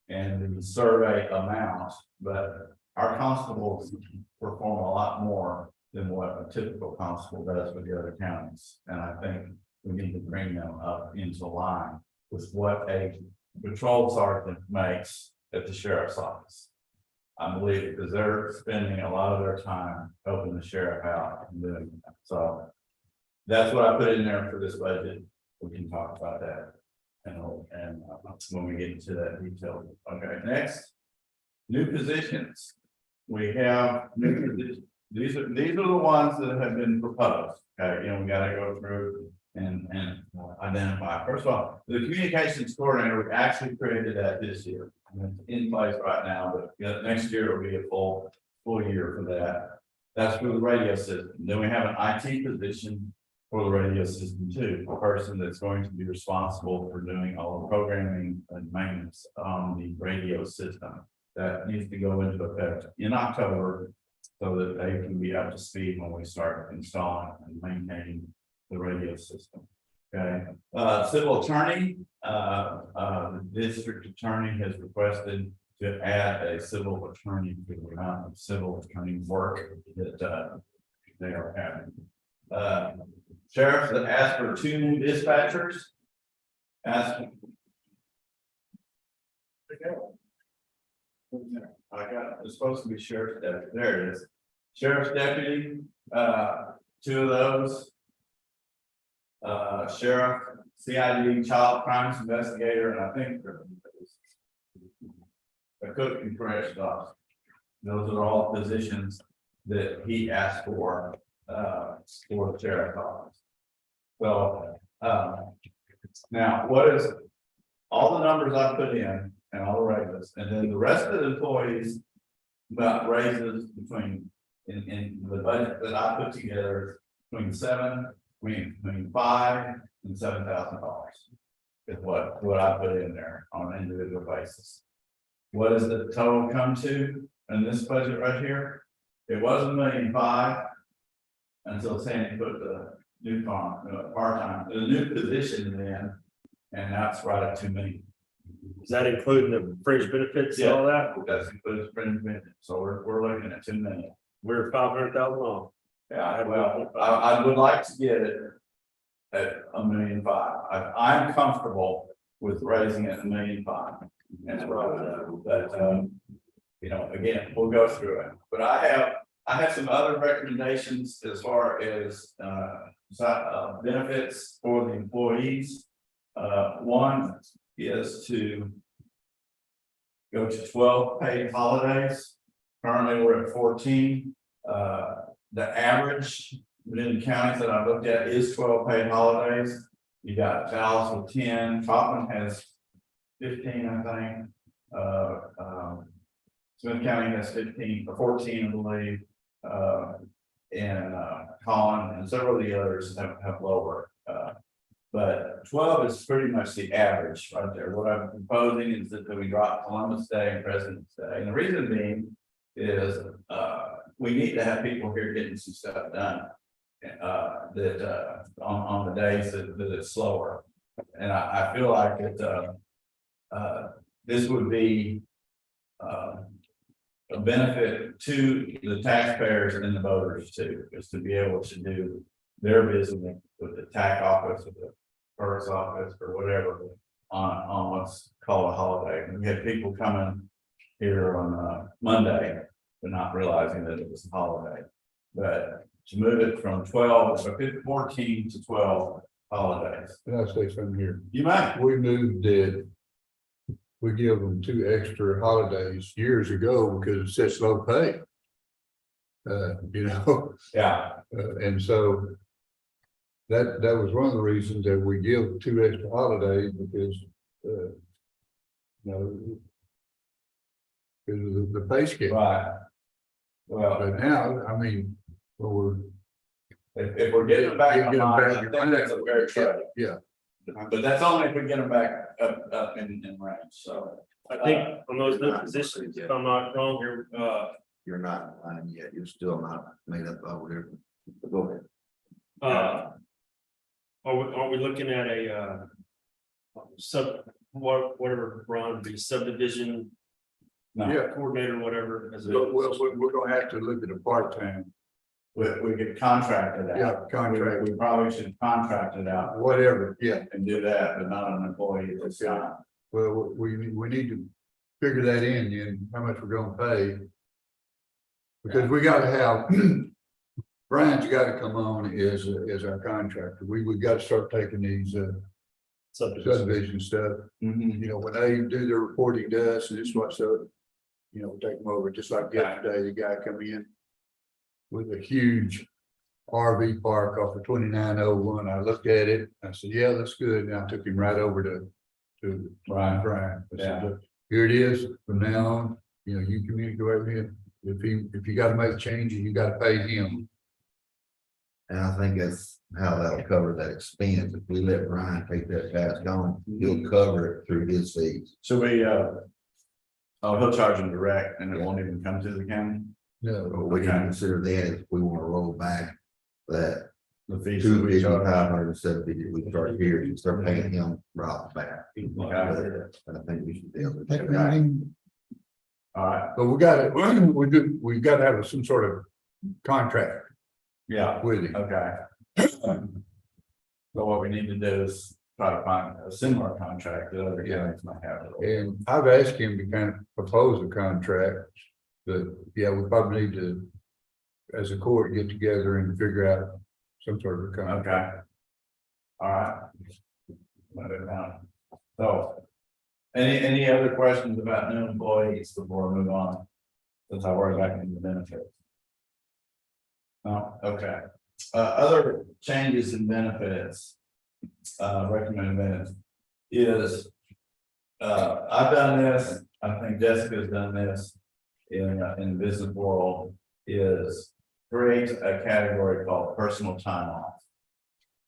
and the survey amount, but our constables perform a lot more than what a typical constable does with the other counties. And I think we need to bring them up into line with what a patrol sergeant makes at the sheriff's office. I believe because they're spending a lot of their time helping the sheriff out and doing that. So that's what I put in there for this budget. We can talk about that. And when we get into that detail. Okay, next, new positions. We have new positions. These are the ones that have been proposed. Okay, you know, we gotta go through and identify. First of all, the communications coordinator, we actually created that this year. It's in place right now, but next year will be a full year for that. That's for the radio system. Then we have an IT position for the radio system too, a person that's going to be responsible for doing all the programming and maintenance on the radio system. That needs to go into effect in October so that they can be up to speed when we start installing and maintaining the radio system. Okay, civil attorney, the district attorney has requested to add a civil attorney to the amount of civil attorney work that they are having. Sheriff that asked for 2 new dispatchers. I got it's supposed to be sheriff's deputy. There it is. Sheriff's deputy, 2 of those. Sheriff, CID, child crimes investigator, and I think a cook and crash officer. Those are all positions that he asked for the sheriff's office. So, now what is all the numbers I put in and all the raises, and then the rest of the employees about raises between in the budget that I put together between between $5,000 and $7,000 is what I put in there on an individual basis. What does the total come to in this budget right here? It was $1.5 million until Sandy put the new part-time, the new position in, and that's right at $2 million. Is that including the fringe benefits and all that? That's includes fringe benefits, so we're looking at $2 million. We're 500,000 off. Yeah, well, I would like to get it at $1.5 million. I'm comfortable with raising it $1.5 million. That's right. But you know, again, we'll go through it. But I have some other recommendations as far as benefits for the employees. One is to go to 12 paid holidays. Currently, we're at 14. The average within the counties that I looked at is 12 paid holidays. You got Dallas with 10. Coppin has 15, I think. Smith County has 15 or 14, I believe. And Holland and several of the others have lower. But 12 is pretty much the average right there. What I'm proposing is that we drop Columbus Day and President's Day. And the reason being is we need to have people here getting some stuff done. That on the days that it's slower. And I feel like it this would be a benefit to the taxpayers and the voters too, is to be able to do their business with the tax office or the clerk's office or whatever on what's called a holiday. And we had people coming here on Monday, but not realizing that it was a holiday. But to move it from 14 to 12 holidays. Can I say something here? You might. We moved it. We give them 2 extra holidays years ago because it's such low pay. You know, Yeah. and so. That was one of the reasons that we give 2 extra holidays because, you know. Because of the pay scale. Right. Well, But now, I mean, well, we're. if we're getting them back, Get 'em online, back I in think that's a fair trade. Yeah, But that's only if we get them back up in range, so. I think on those new positions, if I'm not wrong here, You're not in line yet, you're still not made up over there. Go ahead. are we looking at a whatever, Ron, be subdivision No, yeah, coordinator, whatever, as a. but we're gonna have to look at a part-time, we could contract it out. yeah, contract, We probably should contract it out whatever, yeah. and do that, but not an employee that's got. Well, we need to figure that in how much we're gonna pay. Because we gotta have, Brian's gotta come on as our contractor. We gotta start taking these subdivision stuff. You know, when they do their reporting to us and this what's up, you know, take them over, just like yesterday, the guy come in with a huge RV park off of 2901. I looked at it, I said, yeah, that's good. And I took him right over to Brian. I said, Yeah. "Look, here it is from now on, you know, you communicate with him. If you gotta make changes, you gotta pay him." And I think that's how that'll cover that expense. If we let Brian take that task on, he'll cover it through his fees. So we, oh, he'll charge them direct and it won't even come to the county? No, But we can consider that if we want to roll back that The fees that we 250, charge. 570 that we start here and start paying him right back. Okay. I think we should be able to Take do a that. meeting, All right, but we've got to have some sort of contract yeah, with him. okay. So what we need to do is try to find a similar contract that other counties might have. And I've asked him to kind of propose a contract, but yeah, we probably need to, as a court, get together and figure out some sort of a contract. Okay. All right. Let it down. So, any other questions about new employees before we move on? Since I worry back into the benefits. No, okay. Other changes in benefits, recommended benefits is, I've done this, I think Jessica's done this in the business world, is create a category called personal time off.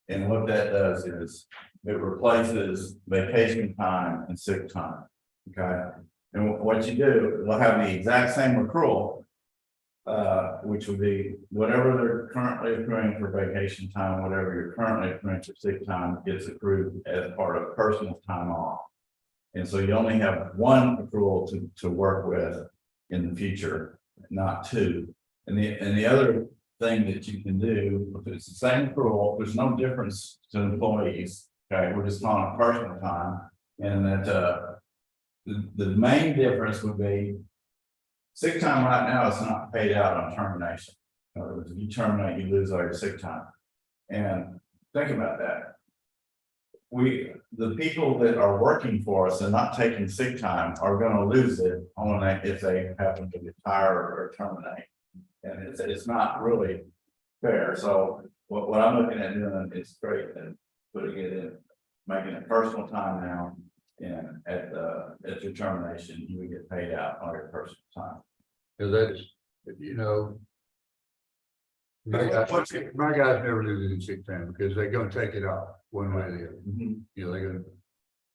And what that does is it replaces vacation time and sick time. Okay. And what you do, we'll have the exact same accrual, which would be whatever they're currently accruing for vacation time, whatever you're currently accruing for sick time gets accrued as part of personal time off. And so you only have one accrual to work with in the future, not two. And the other thing that you can do, if it's the same accrual, there's no difference to employees. Okay, we're just calling it personal time, and that the main difference would be sick time right now is not paid out on termination. In other words, if you terminate, you lose all your sick time. And think about that. The people that are working for us and not taking sick time are going to lose it only if they happen to retire or terminate. And it's not really fair. So what I'm looking at doing is great and putting it in, making it personal time now. And at your termination, you would get paid out on your personal time. Cause that's, you know. My guys never lose any sick time because they're gonna take it off one way or the other. You know, they're gonna,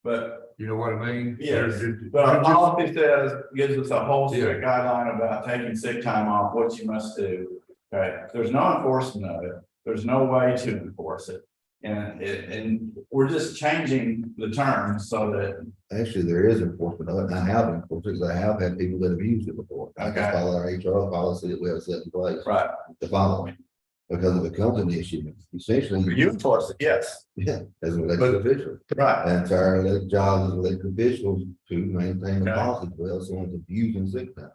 But you know what I mean? yes, They're- but our they're- policy says, gives us a whole Yeah. strict guideline about taking sick time off, what you must do. Okay, there's no enforcement of it, there's no way to enforce it. And we're just changing the terms so that, Actually, there is enforcement of it, and I have enforced it, because I have had people that have used it before. I just Okay. follow our HR policy that we have set in place right, to follow it. Because it becomes an issue, essentially. you enforce it, yes, Yeah, as an elected official. right, And it's our job as elected officials to maintain the Okay. policy, well, someone's abusing sick time.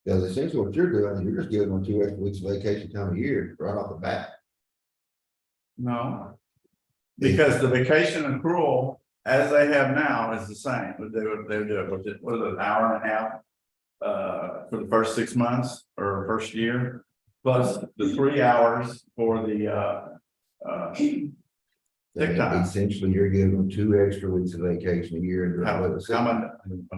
Because essentially what you're doing, you're just giving them 2 extra weeks of vacation time a year, right off the bat. no. Because the vacation accrual, as they have now, is the same, but they would do it, was it, what is it, an hour and a half? For the first 6 months or first year, plus the 3 hours for the sick time. Essentially, you're giving them 2 extra weeks of vacation a year. And How they're sick much?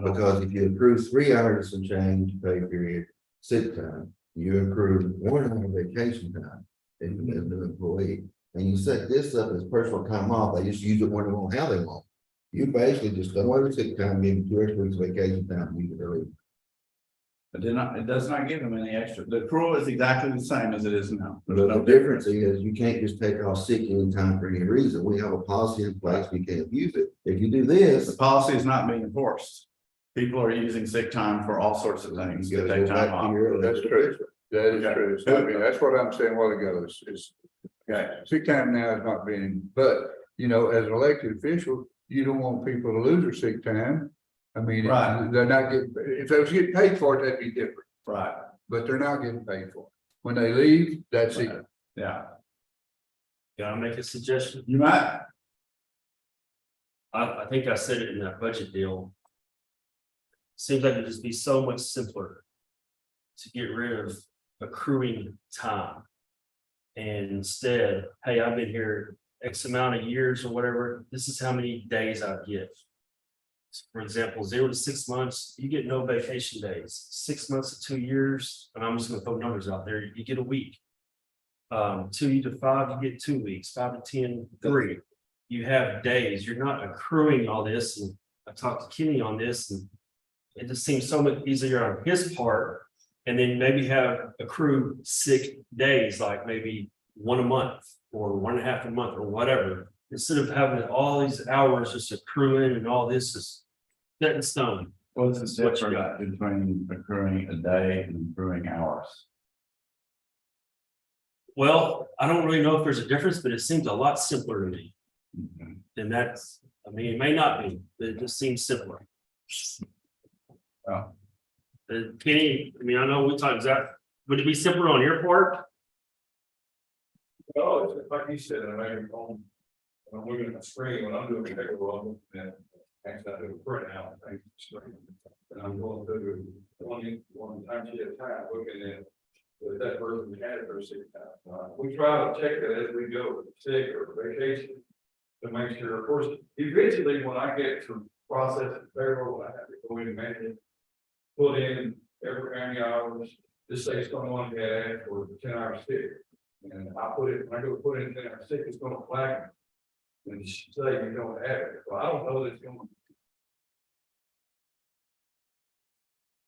Because if you accrue 3 hours and change pay period, sick time, you accrue 1 hour vacation time. And you as an employee, and you set this up as personal time off, they just use it when they want, how they want. You basically just don't want sick time, give them 2 extra weeks of vacation time, you can leave. It does not give them any extra. The accrual is exactly the same as it is now. There's But no the difference is you can't just take off sick anytime for any reason. We have a policy in place, we can't use it. If you do The this. policy is not being enforced. People are using sick time for all sorts of things you to gotta take go back time to off. your That's elected true. official. That is Okay. true. So, I mean, that's what I'm saying a while ago is Okay, sick time now is not being, but, you know, as an elected official, you don't want people to lose their sick time. I mean, Right. they're not getting, if they was getting paid for it, that'd be different, right, but they're not getting paid for it. When they leave, that's it. yeah. Can I make a suggestion? You might, I think I said it in that budget deal. Seems like it'd just be so much simpler to get rid of accruing time. And instead, hey, I've been here X amount of years or whatever, this is how many days I get. For example, 0 to 6 months, you get no vacation days. 6 months to 2 years, and I'm just gonna throw numbers out there, you get a week. 2 to 5, you get 2 weeks, 5 to 10, 3. You have days, you're not accruing all this, and I talked to Kenny on this, and it just seems so much easier on his part. And then maybe have accrued sick days, like maybe 1 a month or 1.5 a month or whatever. Instead of having all these hours just accruing and all this is set in stone. what's the What you difference between accruing a day and accruing hours? Well, I don't really know if there's a difference, but it seems a lot simpler to me. Mhm. And that's, I mean, it may not be, but it just seems simpler. Well, Kenny, I mean, I know we talked, is that, would it be simpler on your part? Oh, it's like you said, I mean, when I'm looking at the screen, when I'm doing the pickleball, and actually I do a print out, I think, screen. And I'm going through one time at a time, looking at what that person had for sick time. We try to check it as we go, sick or vacation. To make sure, of course, eventually, when I get to process the payroll, I have to go in and manage. Put in every how many hours, just say someone had asked for 10 hours sick. And I put it, when I go put in 10 hours sick, it's gonna flag me. And say you don't have it, so I don't know that it's gonna.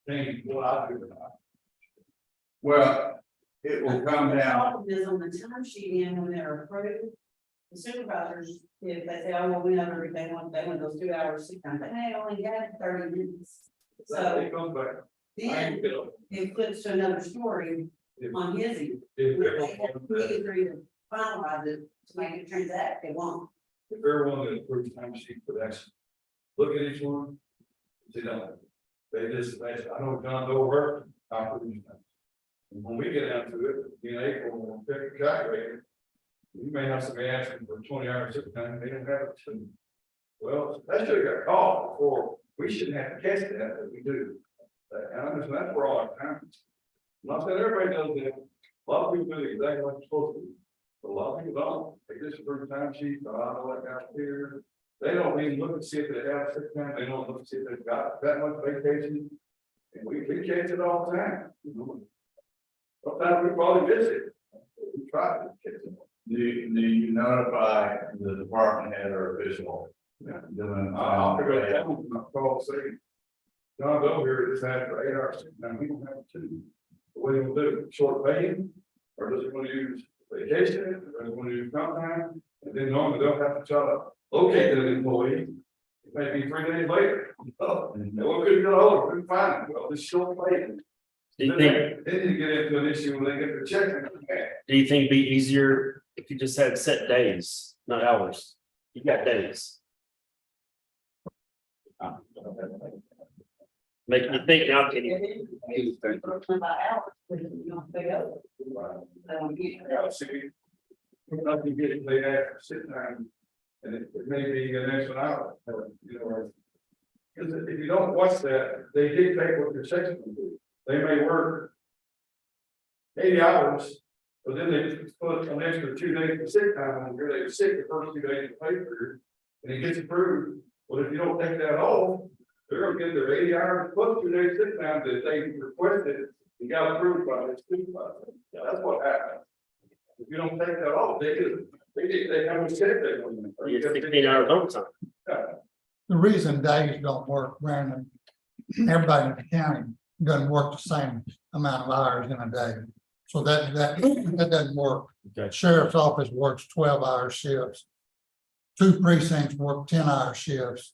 Change what I do or not. well, it will come The down, problem is on the time sheet and when they're approved, the supervisors, if they say, oh, well, we know they want those 2 hours sick time, but hey, I only got 30 minutes. So It comes back. I then ain't bill. it flips to another story on his end. If We everyone, agree to finalize it to make it transact, they won't. if everyone that approves time sheet for that, look at each one. You know, they just, I know John Doe worked, I approve these things. And when we get down to it, in April, when we pick a calculator, you may have somebody asking for 20 hours sick time, they don't have it. So, well, that should have got called before, we shouldn't have to catch that, but we do. And I understand that's where all our time is. Not that everybody knows that, a lot of people do exactly what they're supposed to do. But a lot of people don't, they just approve time sheets, I know that down here, They don't even look and see if they have sick time, they don't look and see if they've got that much vacation. And we catch it all the time. Sometimes we probably miss it. We try to catch it. Do you notify the department head or official? Doing. I'll figure it out, I'll call, say, John's over here, just had for 8 hours, now we don't have to. What do you do, short pay, or does it want to use vacation, or does it want to use comp time? And then normally they'll have to try to locate that employee, it may be 3 days later. Oh, and what could get hold, couldn't find it, well, this short pay. Do you Then think, you get into an issue when they get their check. do you think it'd be easier if you just had set days, not hours? You got days. Making me think now, can you? Yeah, see, nothing getting laid after sit time, and it may be an extra hour, you know. Because if you don't watch that, they dictate what your section will do. They may work 80 hours, but then they put an extra 2 days of sick time on here, they're sick the first 2 days of pay period, and it gets approved. But if you don't take that off, they're gonna get their 80 hours plus 2 days sick time that they requested, and got approved by the supervisor. That's what happens. If you don't take that off, they have a check they want. You get 16 hours overtime. The reason days don't work, Brandon, everybody in the county doesn't work the same amount of hours in a day. So that doesn't work. Okay. Sheriff's office works 12-hour shifts. 2 precincts work 10-hour shifts.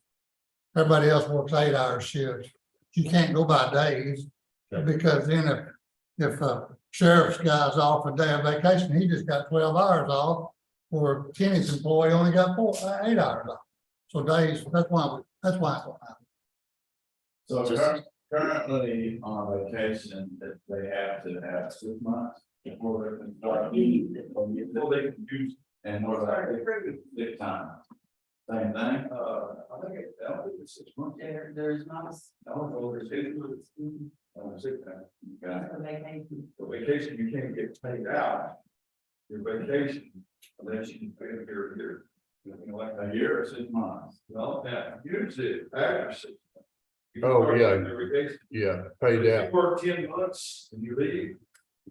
Everybody else works 8-hour shifts. You can't go by days, because then if sheriff's guy's off a day of vacation, he just got 12 hours off, or Kenny's employee only got 8 hours off. So days, that's why it's what happens. So Just- currently on vacation, that they have to have 6 months before they can start. Well, they can use, And what about sick time? Same thing? I think it's 6 months. There's not I don't know, there's sick time. Okay. a vacation. The vacation, you can't get paid out. Your vacation, unless you pay it your, you know, like A year or 6 months? well, now, usually after 6 months. You Oh, start yeah. your vacation. Yeah, If you work 10 months and you leave,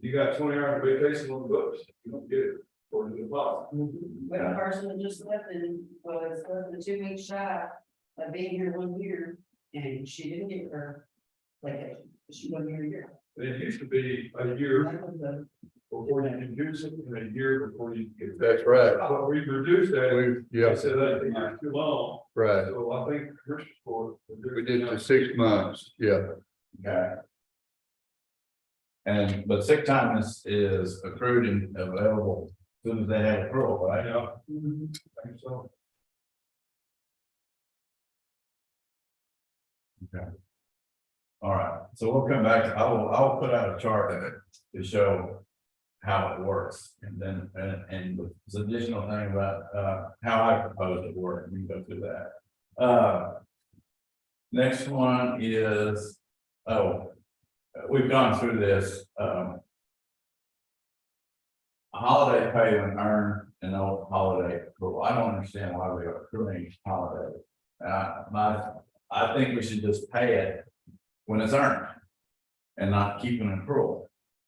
you got 20 hours of vacation on the books, you don't get it, according to the law. When a person that just left and was less than 2 weeks shy of being here 1 year, and she didn't get her vacation, she wasn't here a year. It used to be a year That was the- before you can use it, and a year before you get. That's right. But we've reduced that. We, I yeah, said that it's too long, right. so I think Christmas for. We did the 6 months, yeah. Okay. And, but sick time is accrued and available as soon as they have accrual, right? Yeah. I think so. All right, so we'll come back, I will put out a chart to show how it works. And then, and this additional thing about, how I propose it work, we can go through that. Next one is, we've gone through this, holiday pay when earned and no holiday accrual. I don't understand why we are accruing holiday. I think we should just pay it when it's earned and not keep an accrual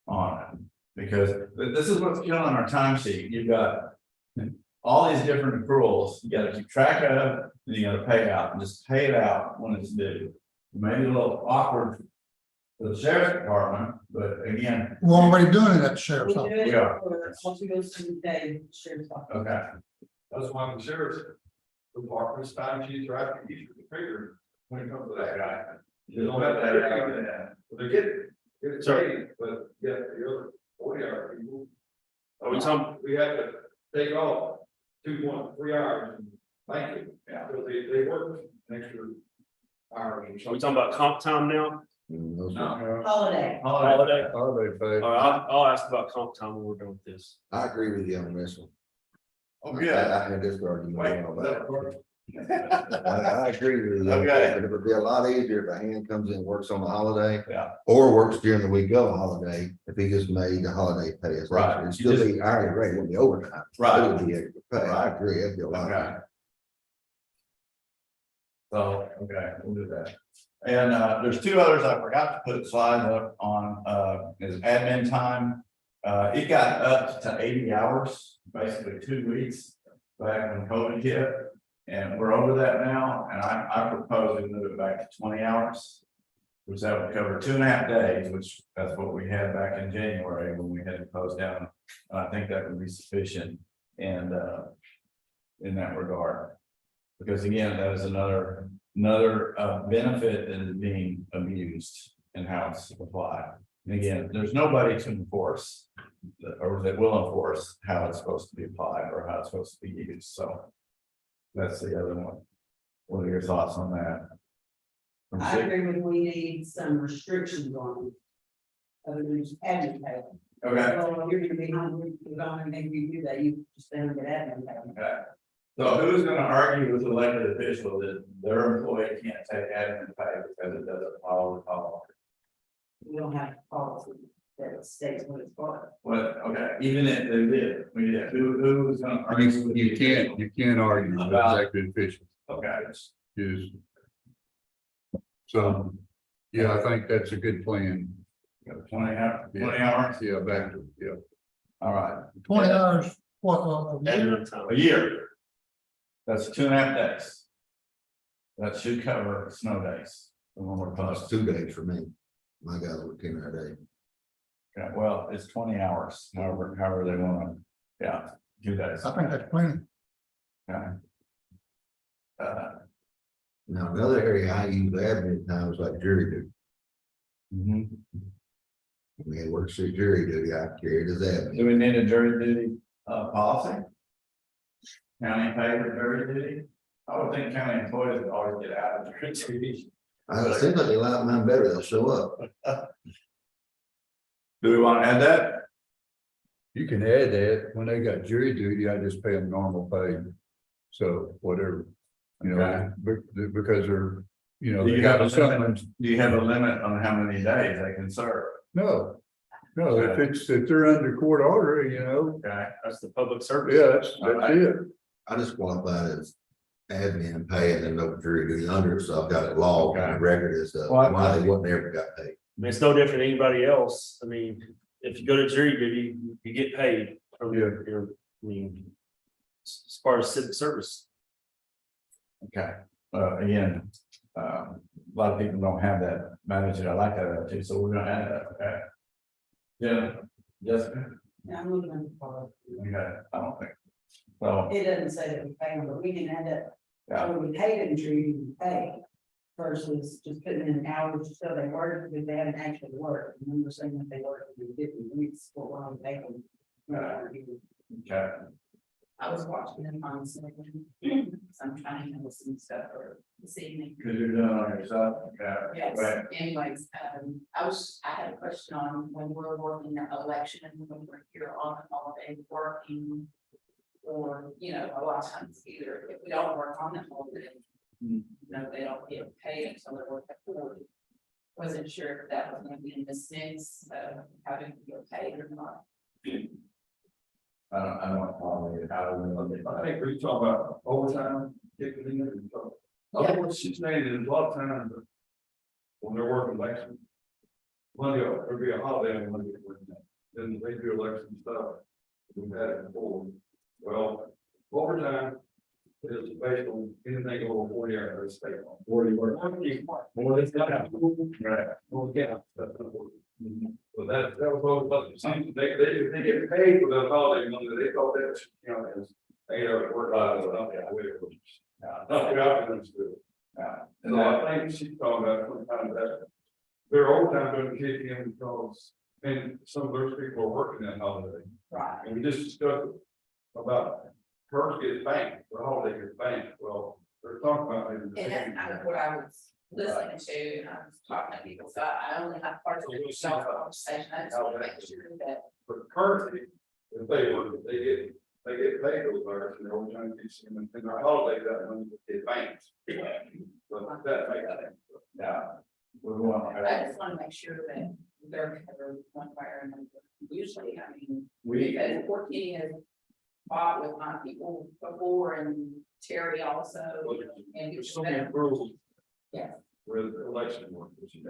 on it. Because this is what's killing our time sheet. You've got all these different accruals, you gotta keep track of, and you gotta pay out, and just pay it out when it's due. Maybe a little awkward for the sheriff's department, but again, We're already doing it at the sheriff's We do office. it Yeah. for, once we go to the day, sheriff's office. okay, That's why the sheriff's department's time sheets are actually easier to figure when it comes to that guy. You don't have that, but they get it paid, but yeah, the other 40 hour people. Are we talking, We had to take off 3 hours, and thank you, yeah. because they work an extra hours. are we talking about comp time now? No. Holiday. Holiday? Holiday pay. All right, I'll ask about comp time when we're done with this. I agree with you on this one. Oh, I had this argument. Wait, a while back. I agree with you. Okay. But it would be a lot easier if a hand comes in and works on the holiday. Yeah. Or works during the week of a holiday, if he just made the holiday pay as Right. extra. It'd still be hourly rate, it wouldn't be overtime. Right. It would be extra pay. I agree, it'd be a lot. Okay. So, okay, we'll do that. And there's two others I forgot to put slides up on, is admin time. It got up to 80 hours, basically 2 weeks back when COVID hit. And we're over that now, and I propose we move it back to 20 hours. Which that would cover 2.5 days, which that's what we had back in January when we had to close down. And I think that would be sufficient and in that regard. Because again, that is another benefit that is being abused and how it's applied. And again, there's nobody to enforce or that will enforce how it's supposed to be applied or how it's supposed to be used. So that's the other one. What are your thoughts on that? From I six- agree with, we need some restrictions on it. Other than just admin pay. Okay. Well, you're gonna be hungry, you're gonna make you do that, you just don't get admin pay. Okay. So who's gonna argue with elected officials that their employee can't take admin pay because it doesn't follow the policy? We don't have a policy that states what it's for. What, okay, even if they did, who's gonna argue? with You can't argue with elected officials. Okay, Is. So, yeah, I think that's a good plan. 20 hours, Yeah, back to, yeah. all right, 20 hours, what, a year? Admin time. a year. That's 2.5 days. That should cover snow days. When we're That's closed. 2 days for me. My guys work 10-hour day. Okay, well, it's 20 hours, however they wanna, yeah, 2 days. I think that's plenty. Okay. Now, another area I use admin time is like jury duty. Mhm. When they work through jury duty, I carry it as admin. Do we need a jury duty policy? County pay for jury duty? I would think county employees would always get out of jury duty. I seem like they like mine better, they'll show up. Do we want to add that? You can add that, when they got jury duty, I just pay them normal pay. So whatever, you know, because they're, you know. Do you they got have a something- limit? Do you have a limit on how many days they can serve? No, if they're under court order, you know, Okay, That's the public service. yeah, that's it. I just qualify it as admin pay and then no jury duty under, it, so I've got it logged on the record as why they wouldn't ever got paid. I mean, it's no different than anybody else. I mean, if you go to jury duty, you get paid from your, I mean, as far as civic service. okay, again, a lot of people don't have that managed. I like that too, so we're gonna add that, okay? Yeah, Jessica, Yeah, I'm looking at the policy. okay, I don't think. So, It doesn't say that we pay them, but we can add that, yeah, when we pay them, jury pay. Versus just putting in hours so they work, because they haven't actually worked, and then we're saying that they work, and they didn't, weeks for one day. okay, I was watching them on something, so I'm trying to handle some stuff for this evening. because you're doing it on yourself, okay? Yes, Right. anyways, I had a question on when we're working an election and when we're here on the holiday working. Or, you know, a lot of times either if we don't work on the holiday, you know, they don't get paid until they work at 40. Wasn't sure if that was gonna be in the sense of having to get paid or not. I don't follow you. How do we? I think we talk about overtime, kicking in and stuff. What she's saying is a lot of times when they're working election. Monday, there'll be a holiday on Monday, then they do election stuff. We've had it before. Well, overtime is based on anything over 40 hours, state on 40 work. More than that. Right. Well, yeah. So that was all about the same, they get paid for that holiday money, they thought that, you know, as 8 hours work. Nothing else is good. And I think she's talking about sometimes that their overtime doesn't kick in because, and some of those people are working that holiday. Right. And we just discussed about hers gets banked, the holiday gets banked, well, they're talking about. And that's kind of what I was listening to, and I was talking to people, so I only have parts of the self conversation, I just want to make sure that. But currently, if they work, they get paid those hours and they're all trying to teach them and their holiday, that money get banked. But that makes sense. Yeah. We want. I just want to make sure that they're covered one way or another. Usually, I mean, We, because 14 is fought with my people before, and Terry also. And There's so many rules. Yeah. With election workers, you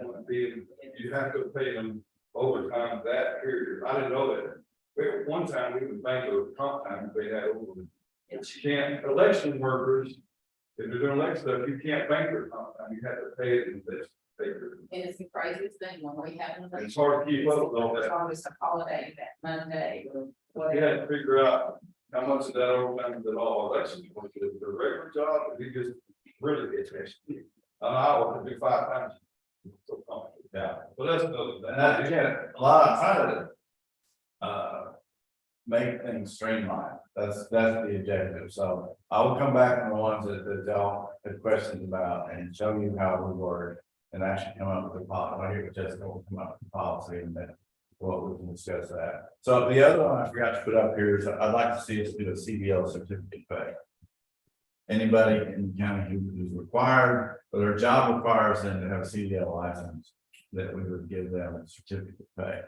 have to pay them overtime that period. I didn't know that. One time we would bank a comp time, they had over. But you can't, election workers, if they're doing election stuff, you can't bank their comp time, you have to pay it in this. And it's the craziest thing when we have. It's hard to keep up with all It's that. always a holiday, that Monday or You whatever. had to figure out how much of that overtime is at all election, work is the regular job, if you just really get an hour to do 5 times. So, Yeah. but that's another thing. And that, again, a lot of trying to make things streamlined. That's the objective. So I will come back on the ones that y'all had questions about and show you how we work. And actually come up with a policy. I hear Jessica will come up with a policy and then we can discuss that. So the other one I forgot to put up here is I'd like to see us do a CDL certificate pay. Anybody in the county who's required, or their job requires them to have a CDL license, that we would give them a certificate pay.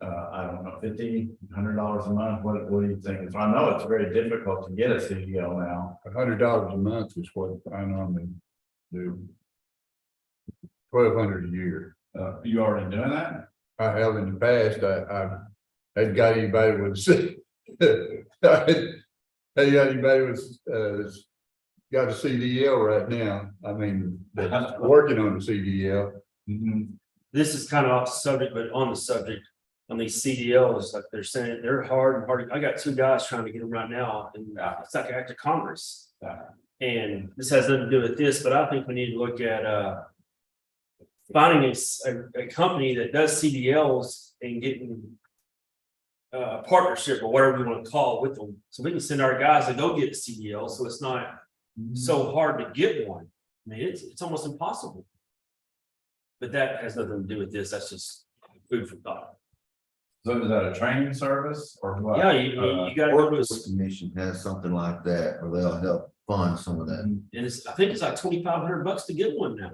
I don't know, $50, $100 a month, what do you think? So I know it's very difficult to get a CDL now. $100 a month is what I normally do. 1,200 a year. You already doing that? I have in the past, I hadn't got anybody with, hadn't got anybody with, got a CDL right now. I mean, that's working on the CDL. This is kind of off the subject, but on the subject, on these CDLs, like they're saying, they're hard and hard. I got 2 guys trying to get them right now, and it's like an act of Congress. And this has nothing to do with this, but I think we need to look at finding a company that does CDLs and getting a partnership or whatever we want to call it with them, so we can send our guys to go get a CDL, so it's not so hard to get one. I mean, it's almost impossible. But that has nothing to do with this. That's just food for thought. So is that a training service or what? Yeah, you gotta go to Workforce Commission has something like that, where they'll help fund some of that. and I think it's like $2,500 to get one now.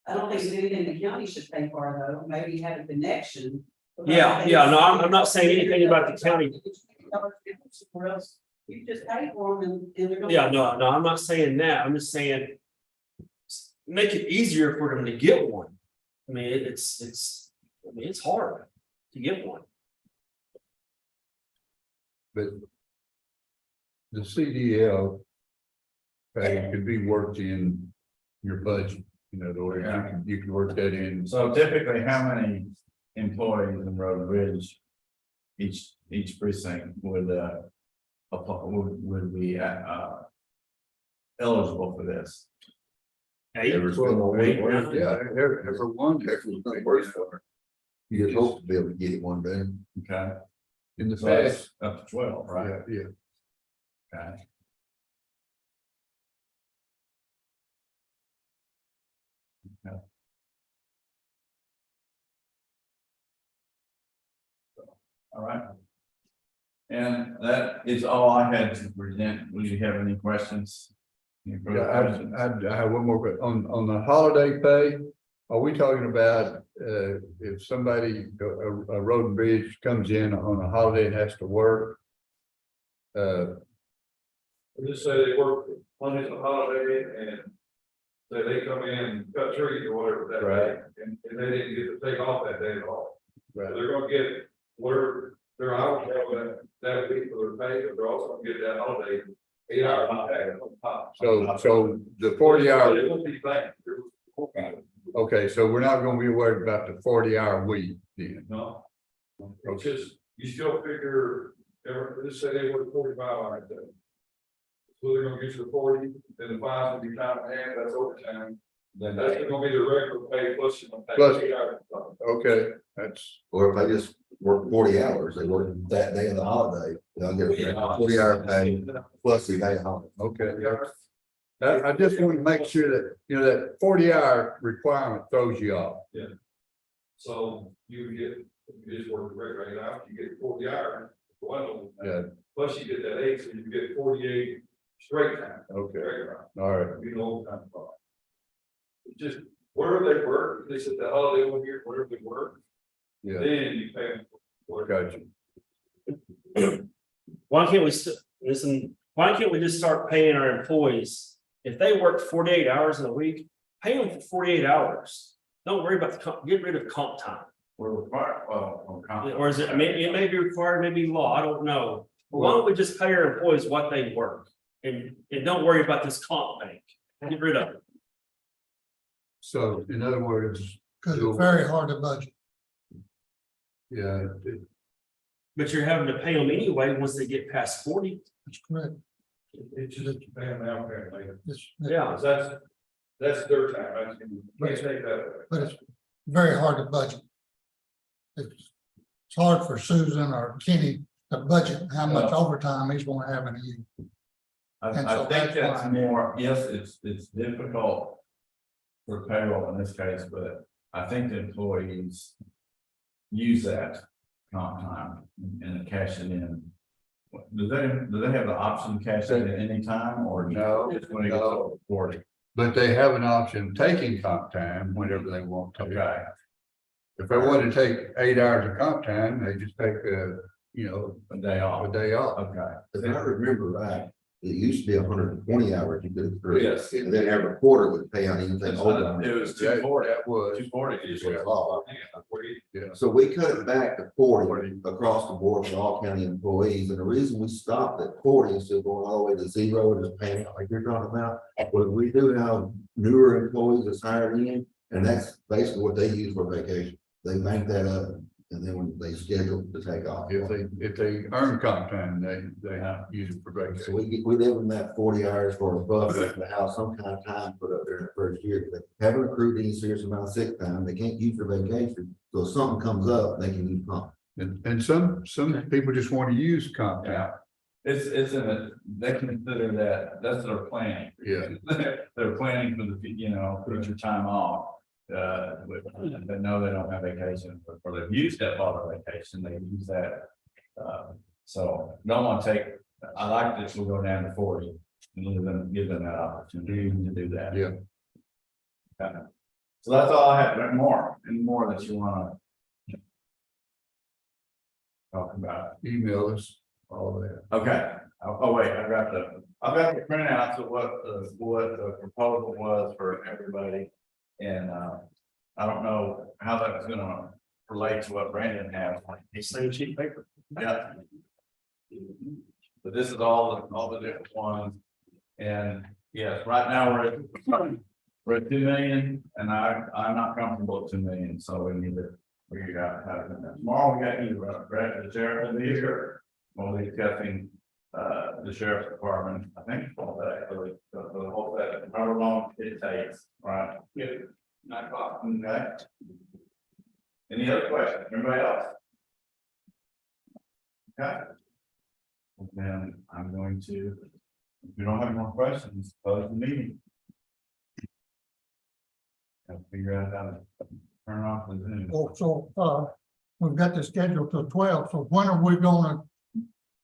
I don't think anything the county should pay for though, maybe have a connection. Yeah, no, I'm not saying anything about the county. Somewhere else, you just pay for them and they're gonna. Yeah, no, I'm not saying that. I'm just saying make it easier for them to get one. I mean, it's hard to get one. But the CDL pay could be worked in your budget, the way you can work that in. So typically, how many employees in Road and Bridge each precinct would be eligible for this? Every Well, single one. Yeah, everyone, everything works for it. You'd hope to be able to get it one day. Okay, In the so that's past, up to 12, right? yeah. Okay. Okay. All right. And that is all I had to present. Would you have any questions? Any further Yeah, questions? I have one more, but on the holiday pay, are we talking about, if somebody, a road and bridge comes in on a holiday and has to work? Just say they work Monday's a holiday and say they come in and cut trees or whatever that Right. day, and they didn't get to take off that day at all. So Right. they're gonna get whatever their hours are that week for their pay, but they're also gonna get that holiday 8 hours on top. So the 40-hour, It won't be back. okay, so we're not gonna be worried about the 40-hour week then. No. It's just, you still figure, let's say they work 45 hours a day. So they're gonna get you the 40, then the 5 will be time and a half, that's overtime. Then That's gonna be the regular pay plus you know, Plus- pay 8 hours. Okay, that's, Or if they just work 40 hours, they work that day of the holiday, they'll get a 40-hour pay plus the day of holiday. okay. I just want to make sure that, that 40-hour requirement throws you off. So you just work the regular 8 hours, you get 40 hours. Well, Yeah. plus you get that 8, so you get 48 straight time. Okay, Regular. all right, Be the whole time. It's just wherever they work, they said the holiday one here, wherever they work, yeah, then you pay them. gotcha. Why can't we listen? why can't we just start paying our employees? If they work 48 hours in a week, pay them for 48 hours. Don't worry about get rid of comp time. We're required, well. Or is it, it may be required, maybe law, I don't know. But why don't we just pay our employees what they work? And don't worry about this comp bank. Get rid of it. So in other words, Cause it's very hard to budget. yeah, But you're having to pay them anyway, once they get past 40. That's correct. It's just pay them out there later. Yeah. That's their time, I can't take that away. But it's very hard to budget. It's hard for Susan or Kenny to budget how much overtime he's gonna have in a year. And I so think that's that's why- more, yes, it's difficult for payroll in this case, but I think the employees use that comp time and cash it in. Do they have the option to cash it at any time or? No, It's when it gets no. over 40? but they have an option of taking comp time whenever they want to. Okay, If they want to take 8 hours of comp time, they just take a day off. a day off. Okay. If I remember right, it used to be 120 hours you could accrue. Yes. And then every quarter would pay out anything over. It was That 240. that was, 240 usually. yeah. So we cut it back to 40 across the board for all county employees, and the reason we stopped at 40 instead of going all the way to 0 and just paying out like you're talking about, was we do have newer employees that's hired in, and that's basically what they use for vacation. They make that up, and then when they schedule to take off. If they earn comp time, they use it for So vacation. we live in that 40 hours for a buffer to have some kind of time put up there in the first year. They haven't accrued any serious amount of sick time. They can't use their vacation. So if something comes up, they can use comp. And some people just want to use comp time. Yeah. It's they consider that's their planning. Yeah. They're planning for the, future time off. But no, they don't have vacation, or they've used that for their vacation, they use that. So don't want to take, I like this, we'll go down to 40 and give them that opportunity to do that. Yeah. Okay. So that's all I have, any more that you want to talk about? Email us all that. Okay, wait, I've got the printouts of what the proposal was for everybody. And I don't know how that's gonna relate to what Brandon has. Same sheet of paper. Yeah. But this is all the different ones. And yes, right now we're at 2 million, and I'm not comfortable at 2 million, so we need to figure out how to do that. Tomorrow we got you, Brad, the sheriff will be here. We'll be discussing the sheriff's department, I think, all that, the whole set, however long it takes, right? Yeah. 9 o'clock, okay? Any other questions, anybody else? Okay. Then I'm going to, if we don't have more questions, close the meeting. Got to figure out how to turn off the Zoom. So, we've got the schedule till 12, so when are we gonna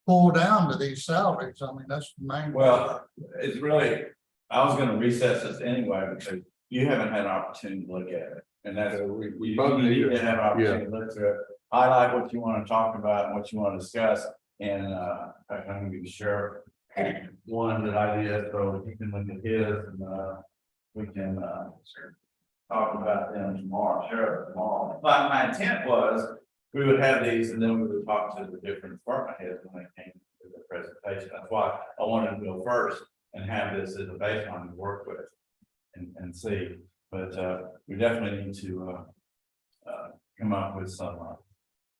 pull down to these salaries? I mean, that's the main. Well, it's really, I was gonna recess this anyway, because you haven't had an opportunity to look at it, and that's, we both need to have an opportunity to look through it. Highlight what you wanna talk about and what you wanna discuss, and, I'm gonna be sure. One that I did, so you can look at his, and, we can, talk about them tomorrow, sheriff tomorrow. But my intent was, we would have these, and then we would talk to the different department heads when they came to the presentation. That's why I wanted to go first and have this as a baseline to work with and see. But we definitely need to come up with some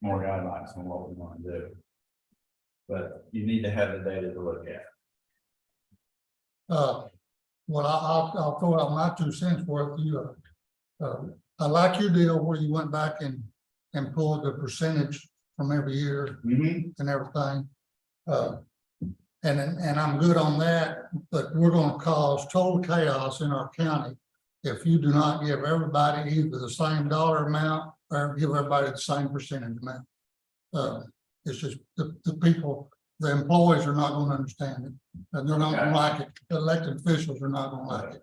more guidelines on what we want to do. But you need to have the data to look at. Well, I'll throw out my 2 cents worth. I like your deal where you went back and pulled the percentage from every year and everything. And I'm good on that, but we're gonna cause total chaos in our county if you do not give everybody either the same dollar amount or give everybody the same percentage amount. It's just the people, the employees are not gonna understand it, and they're not gonna like it. The elected officials are not gonna like it.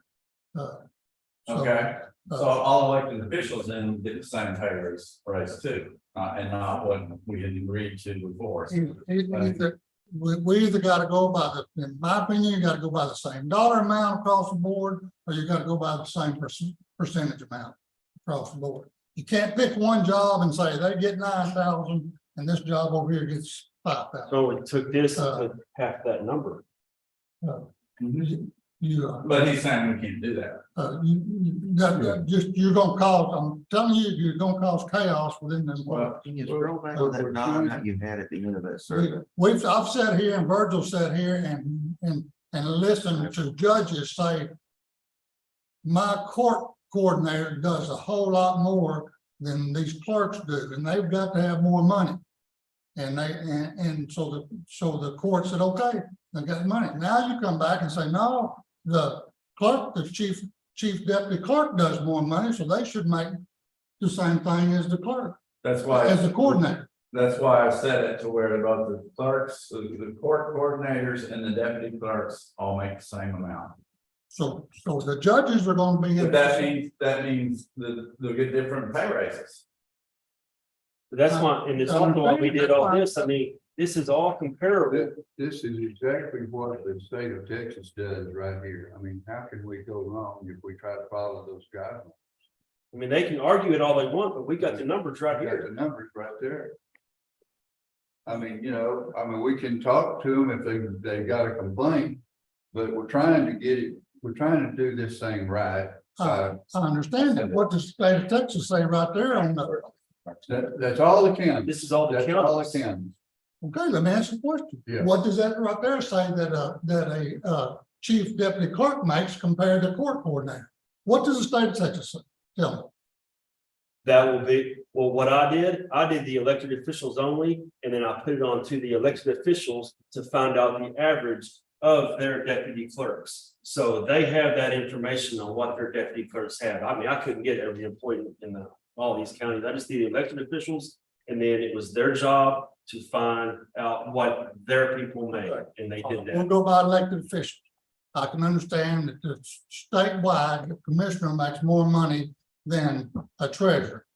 Okay, so all elected officials then get the same pay raise too, and not what we had agreed to before. Either we either gotta go by in my opinion, you gotta go by the same dollar amount across the board, or you gotta go by the same percentage amount across the board. You can't pick one job and say they get 9,000 and this job over here gets 5,000. So it took this to half that number. But he's saying we can't do that. You're gonna cause, I'm telling you, you're gonna cause chaos within them. Well, Can you scroll back to that document you had at the end of that survey? I've sat here and Virgil sat here and listened to judges say, my court coordinator does a whole lot more than these clerks do, and they've got to have more money. And so the court said, okay, they got money. Now you come back and say, no, the clerk, the chief deputy clerk does more money, so they should make the same thing as the clerk, That's why. as the coordinator. That's why I said it to where both the clerks, the court coordinators and the deputy clerks all make the same amount. So the judges are gonna be. But that means that they'll get different pay raises. But that's why, and it's also why we did all this. I mean, this is all comparable. This is exactly what the state of Texas does right here. I mean, how can we go wrong if we try to follow those guidelines? I mean, they can argue it all they want, but we got the numbers right We got here. the numbers right there. I mean, we can talk to them if they got a complaint, but we're trying to get it, we're trying to do this thing right. I understand that. What does the state of Texas say right there on the, That's all the county. This is all the That's all the counties. county. okay, let me ask you a question. Yeah. What does that right there say that a chief deputy clerk makes compared to court coordinator? What does the state of Texas say? Tell me. That will be, well, what I did the elected officials only, and then I put it on to the elected officials to find out the average of their deputy clerks. So they have that information on what their deputy clerks have. I mean, I couldn't get every employee in all these counties. I just did the elected officials, and then it was their job to find out what their people made, and they did We'll that. go by elected officials. I can understand that the statewide, the commissioner makes more money than a treasurer.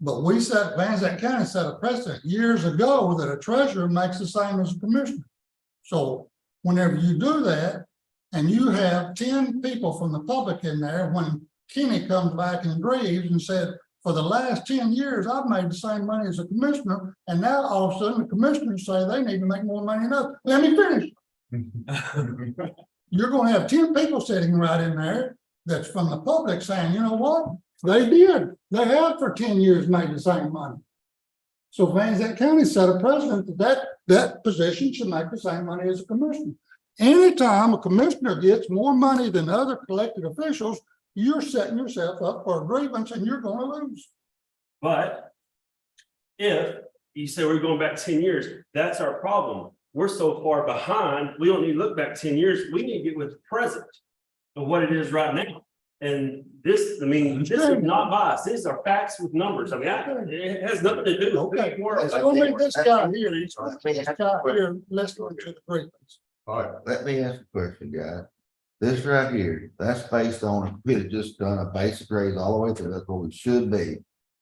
But Van Zandt County set a precedent years ago that a treasurer makes the same as a commissioner. So whenever you do that, and you have 10 people from the public in there, when Kenny comes back and grieves and said, for the last 10 years, I've made the same money as a commissioner, and now all of a sudden the commissioners say they need to make more money than us. Let me finish. You're gonna have 10 people sitting right in there that's from the public saying, you know what? They did. They have for 10 years made the same money. So Van Zandt County set a precedent that position should make the same money as a commissioner. Anytime a commissioner gets more money than other elected officials, you're setting yourself up for a grievance and you're gonna lose. But if you say we're going back 10 years, that's our problem. We're so far behind, we don't need to look back 10 years. We need to get with the present of what it is right now. And this, I mean, this is not bias. These are facts with numbers. I mean, it has nothing to do with. Okay, let's go meet this guy here. This guy here listening to the grievance. All right. Let me ask a question, guys. This right here, that's based on, if we had just done a basic raise all the way through, that's what we should be.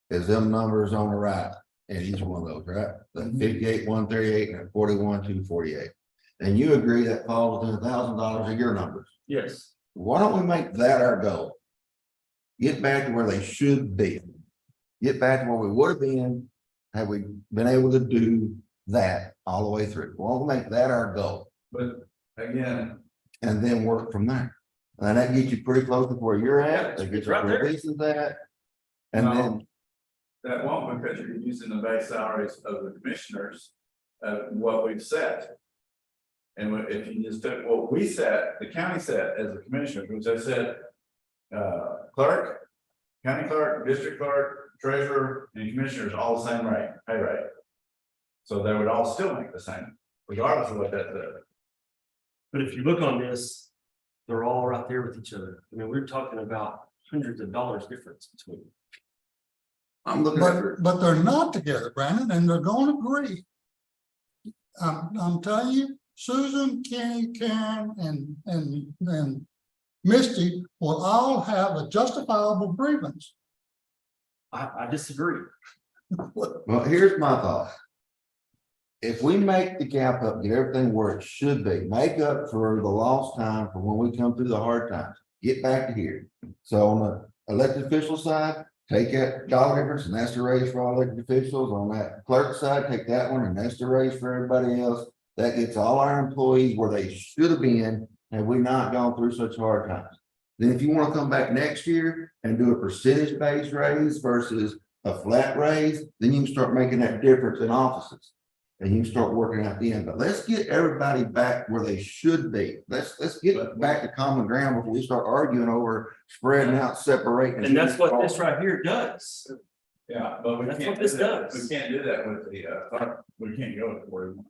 Is them numbers on the right in each one of those, right? The 58, 138 and 41, 248. And you agree that falls within $1,000 of your numbers. Yes. Why don't we make that our goal? Get back to where they should be. Get back to where we would have been had we been able to do that all the way through. Why don't we make that our goal? But again, And then work from there. And that gets you pretty close to where you're at. That It's gets right you there. releases that. And No. then, that won't, because you're using the base salaries of the commissioners, what we've set. And if you just took what we set, the county set as the commissioners, which I said, clerk, county clerk, district clerk, treasurer, and commissioners, all the same rate, pay rate. So they would all still make the same, regardless of what that says. But if you look on this, they're all right there with each other. I mean, we're talking about hundreds of dollars difference between them. I'm looking at, But they're not together, Brandon, and they're gonna agree. I'm telling you, Susan, Kenny, Karen, and Misty will all have a justifiable grievance. I disagree. well, here's my thought. if we make the gap up, get everything where it should be, make up for the lost time for when we come through the hard times, get back to here. So on the elected official side, take that dollar difference and that's the raise for all elected officials. On that clerk side, take that one and that's the raise for everybody else. That gets all our employees where they should have been had we not gone through such hard times. Then if you want to come back next year and do a percentage-based raise versus a flat raise, then you can start making that difference in offices. And you can start working out the end, but let's get everybody back where they should be. Let's get back to common ground before we start arguing over spreading out, separating. And that's what this right here does. Yeah, but we That's can't what do this that. does. We can't do that with the, we can't go to 41.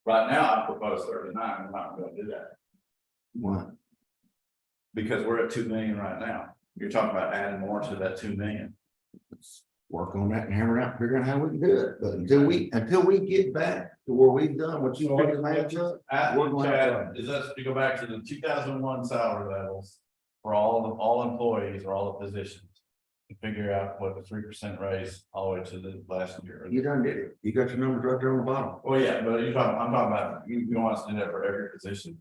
Right now, I propose 39, we're not gonna do that, One. because we're at 2 million right now. You're talking about adding more to that 2 million. Let's work on that and hammer it out, figure out how we can do it. But until we get back to where we've done what you figured match up. We're going to Chad, is us to go back to the 2001 salary levels for all employees or all the positions. To figure out what the 3% raise all the way to the last year. You done did it. You got your numbers right there on the bottom. Well, yeah, but I'm talking about, you want us to do that for every position.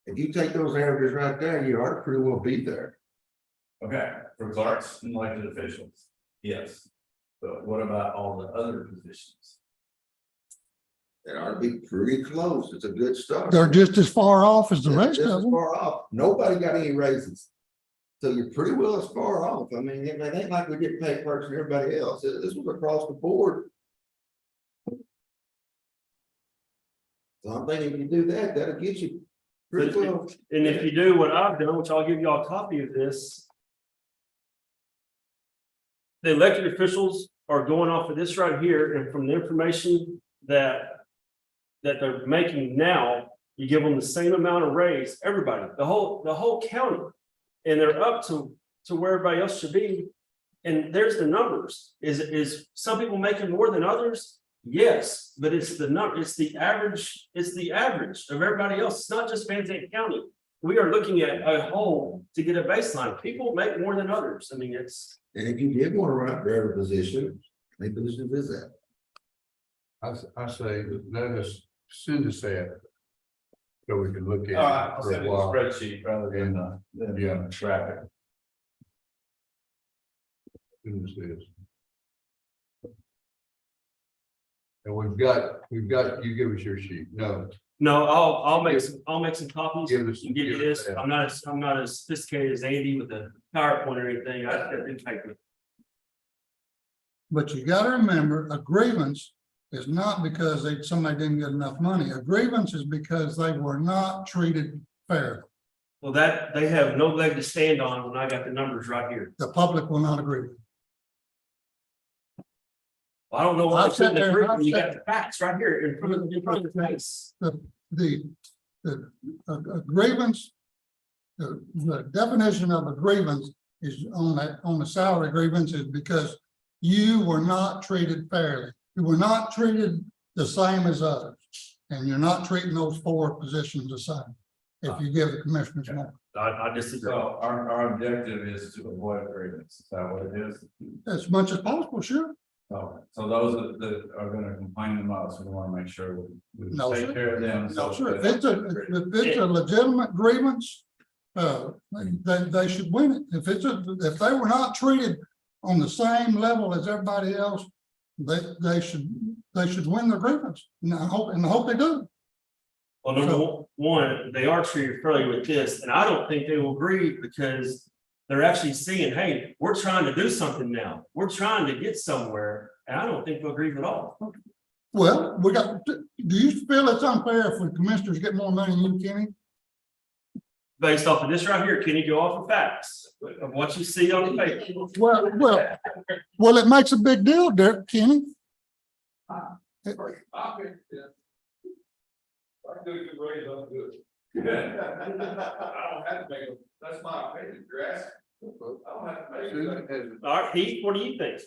If you take those averages right there, you ought to pretty well be there. Okay, for clerks and elected officials, yes. But what about all the other positions? It ought to be pretty close. It's a good start. They're just as far off as the Just rest as of them. far off. Nobody got any raises. So you're pretty well as far off. I mean, it ain't like we didn't pay clerks and everybody else. This was across the board. So I'm thinking if you do that, that'll get you pretty well. And if you do what I've done, which I'll give you all a copy of this. The elected officials are going off of this right here, and from the information that they're making now, you give them the same amount of raise, everybody, the whole county. And they're up to where everybody else should be. And there's the numbers. Is some people making more than others? Yes, but it's the average of everybody else. It's not just Van Zandt County. We are looking at a whole to get a baseline. People make more than others. I mean, it's. And if you did want to run up for every position, how many positions is that? I say, let us send us that. So we can look at. All right, it I'll for a send you a while. spreadsheet rather than track it. Send us this. And we've got, you give us your sheet, no. No, I'll make some copies Give us- and give you give us this. that. I'm not as sophisticated as Andy with the PowerPoint or anything. I just got the paper. But you gotta remember, a grievance is not because somebody didn't get enough money. A grievance is because they were not treated fairly. Well, that they have no leg to stand on when I got the numbers right here. The public will not agree with it. I don't know why I've I sat couldn't there, agree I've when you sat- got the facts right here in front of the face. A grievance. The definition of a grievance is on the salary grievance is because you were not treated fairly. You were not treated the same as others. And you're not treating those 4 positions the same. If you give the commissioners more, I disagree. So our objective is to avoid grievance. Is that what it is? as much as possible, sure. So those that are gonna complain the most, we wanna make sure we No, take sir. care of them. No, so sure. If they it's don't a legitimate grievance, they should win it. If they were not treated on the same level as everybody else, they should win their grievance. And I hope they do. Well, number one, they are treated fairly with this, and I don't think they will agree because they're actually seeing, hey, we're trying to do something now. We're trying to get somewhere, and I don't think they'll agree at all. Well, do you feel it's unfair if the commissioners get more money than you, Kenny? Based off of this right here, can you go off of facts of what you see on the paper? Well, it makes a big deal, Derek, Kenny. I think, yeah. I do a good raise, I'm good. I don't have to make them, that's my opinion, grass. I don't have to make Susan it. has- All right, Heath, what do you think?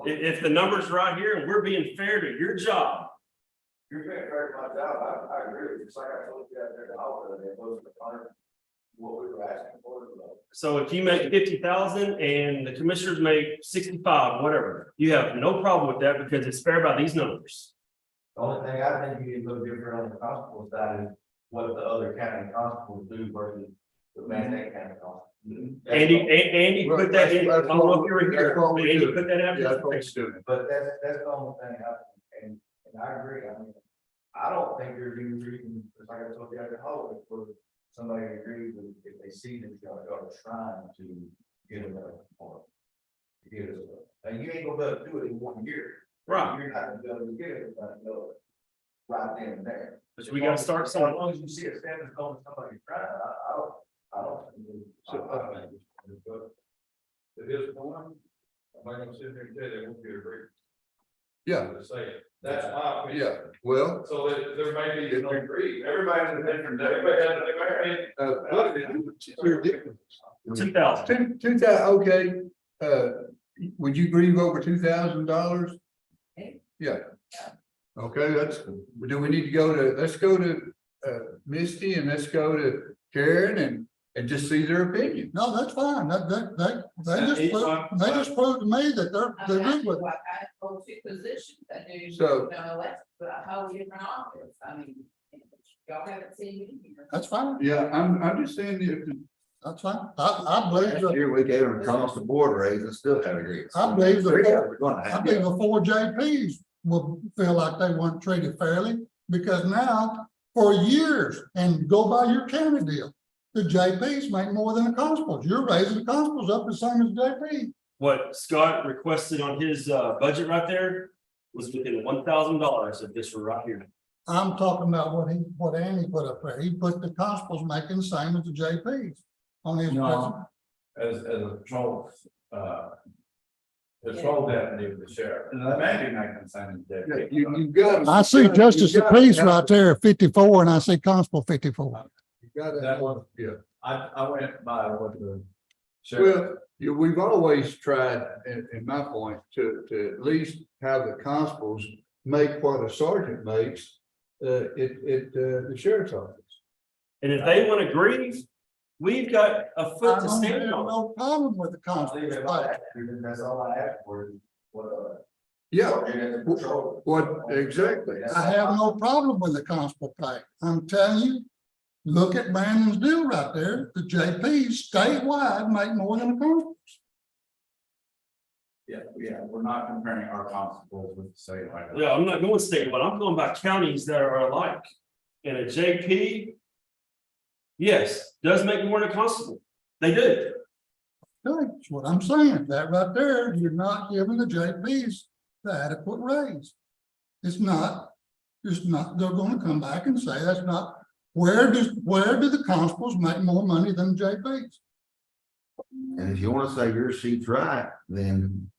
If the number's right here and we're being fair to your job, You're being very much out, I agree with you, it's like I told you out there, the outlet, they close the fire. what we were asking for. So if you make 50,000 and the commissioners make 65, whatever, you have no problem with that because it's fair by these numbers. The only thing I think you need to look different on the constable side is what the other county constables do versus the mandate county constable. Andy put that in, I don't know if you were here, That's what but we're Andy doing. put that out. Yeah, that's what it's doing. But that's the only thing and I agree, I mean, I don't think there's any reason, just like I told you, I can hold it for somebody to agree with, if they see that you're trying to get another point. Get it, and you ain't gonna be able to do it in 1 year. Right, You're not gonna be able to get it, right then and there. but we gotta start As somewhere. long as you see a standard calling somebody trying, I don't. To his point, I'm not gonna sit there and tell you they won't get a break. Yeah, To say it. That's my opinion. yeah, well, So there may be no agree, everybody's a different, everybody has a different. you're different. 2,000. 2,000, okay, would you grieve over $2,000? Yeah. Okay, do we need to go to, let's go to, Misty and let's go to Karen and just see their opinion. No, that's fine. They just proved to me that they're good with it. Like I hold two positions that do, So- that's a whole different office, I mean, y'all haven't seen me here. That's fine. Yeah, I'm just saying if, That's fine. I believe Last that, year, we gave them across the board raise and still haven't agreed. I believe that- We're gonna I have. believe the four JPs will feel like they weren't treated fairly, because now, for years, and go by your county deal, the JPs make more than the constables. You're raising the constables up the same as JP. What Scott requested on his budget right there was within $1,000 of this right here. I'm talking about what Andy put up there. He put the constables making the same as the JPs on his. No. As a patrol, patrol deputy with the sheriff, and that may be making the same deputy. you got. I see Justice of Peace right there at 54, and I see Constable 54. You gotta, That one. yeah. I went by what the sheriff, Well, we've always tried, in my point, to at least have the constables make what a sergeant makes at the sheriff's office. And if they want to grieve, we've got a I foot to don't have stand on. no problem with the I'll leave constables. it like that, that's all I asked for, is what, Yeah, sergeant and patrol. what, exactly. I have no problem with the constable pay. I'm telling you, look at Brandon's deal right there. The JPs statewide make more than the constables. Yeah, we're not comparing our constables with the state like that. Yeah, I'm not going state, but I'm going by counties that are alike. And a JP, yes, does make more than a constable. They do. That's what I'm saying. That right there, you're not giving the JPs the adequate raise. It's not, they're gonna come back and say that's not, where do the constables make more money than the JPs? And if you wanna say your sheet's right, then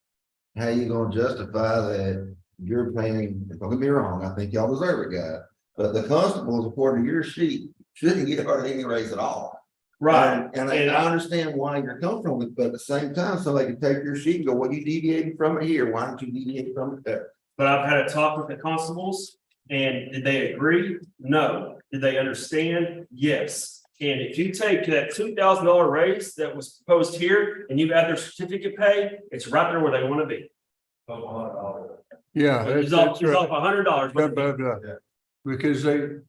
how you gonna justify that you're paying, don't get me wrong, I think y'all deserve it, guys. But the constables, according to your sheet, shouldn't get hardly any raise at all. And I understand why you're coming from it, but at the same time, somebody can take your sheet and go, well, you deviated from it here, why don't you deviate from it there? But I've had a talk with the constables, and did they agree? No. Did they understand? Yes. And if you take that $2,000 raise that was proposed here and you add their certificate pay, it's right there where they want to be. Yeah. It's that's off right. $100. Blah, blah, blah. Because the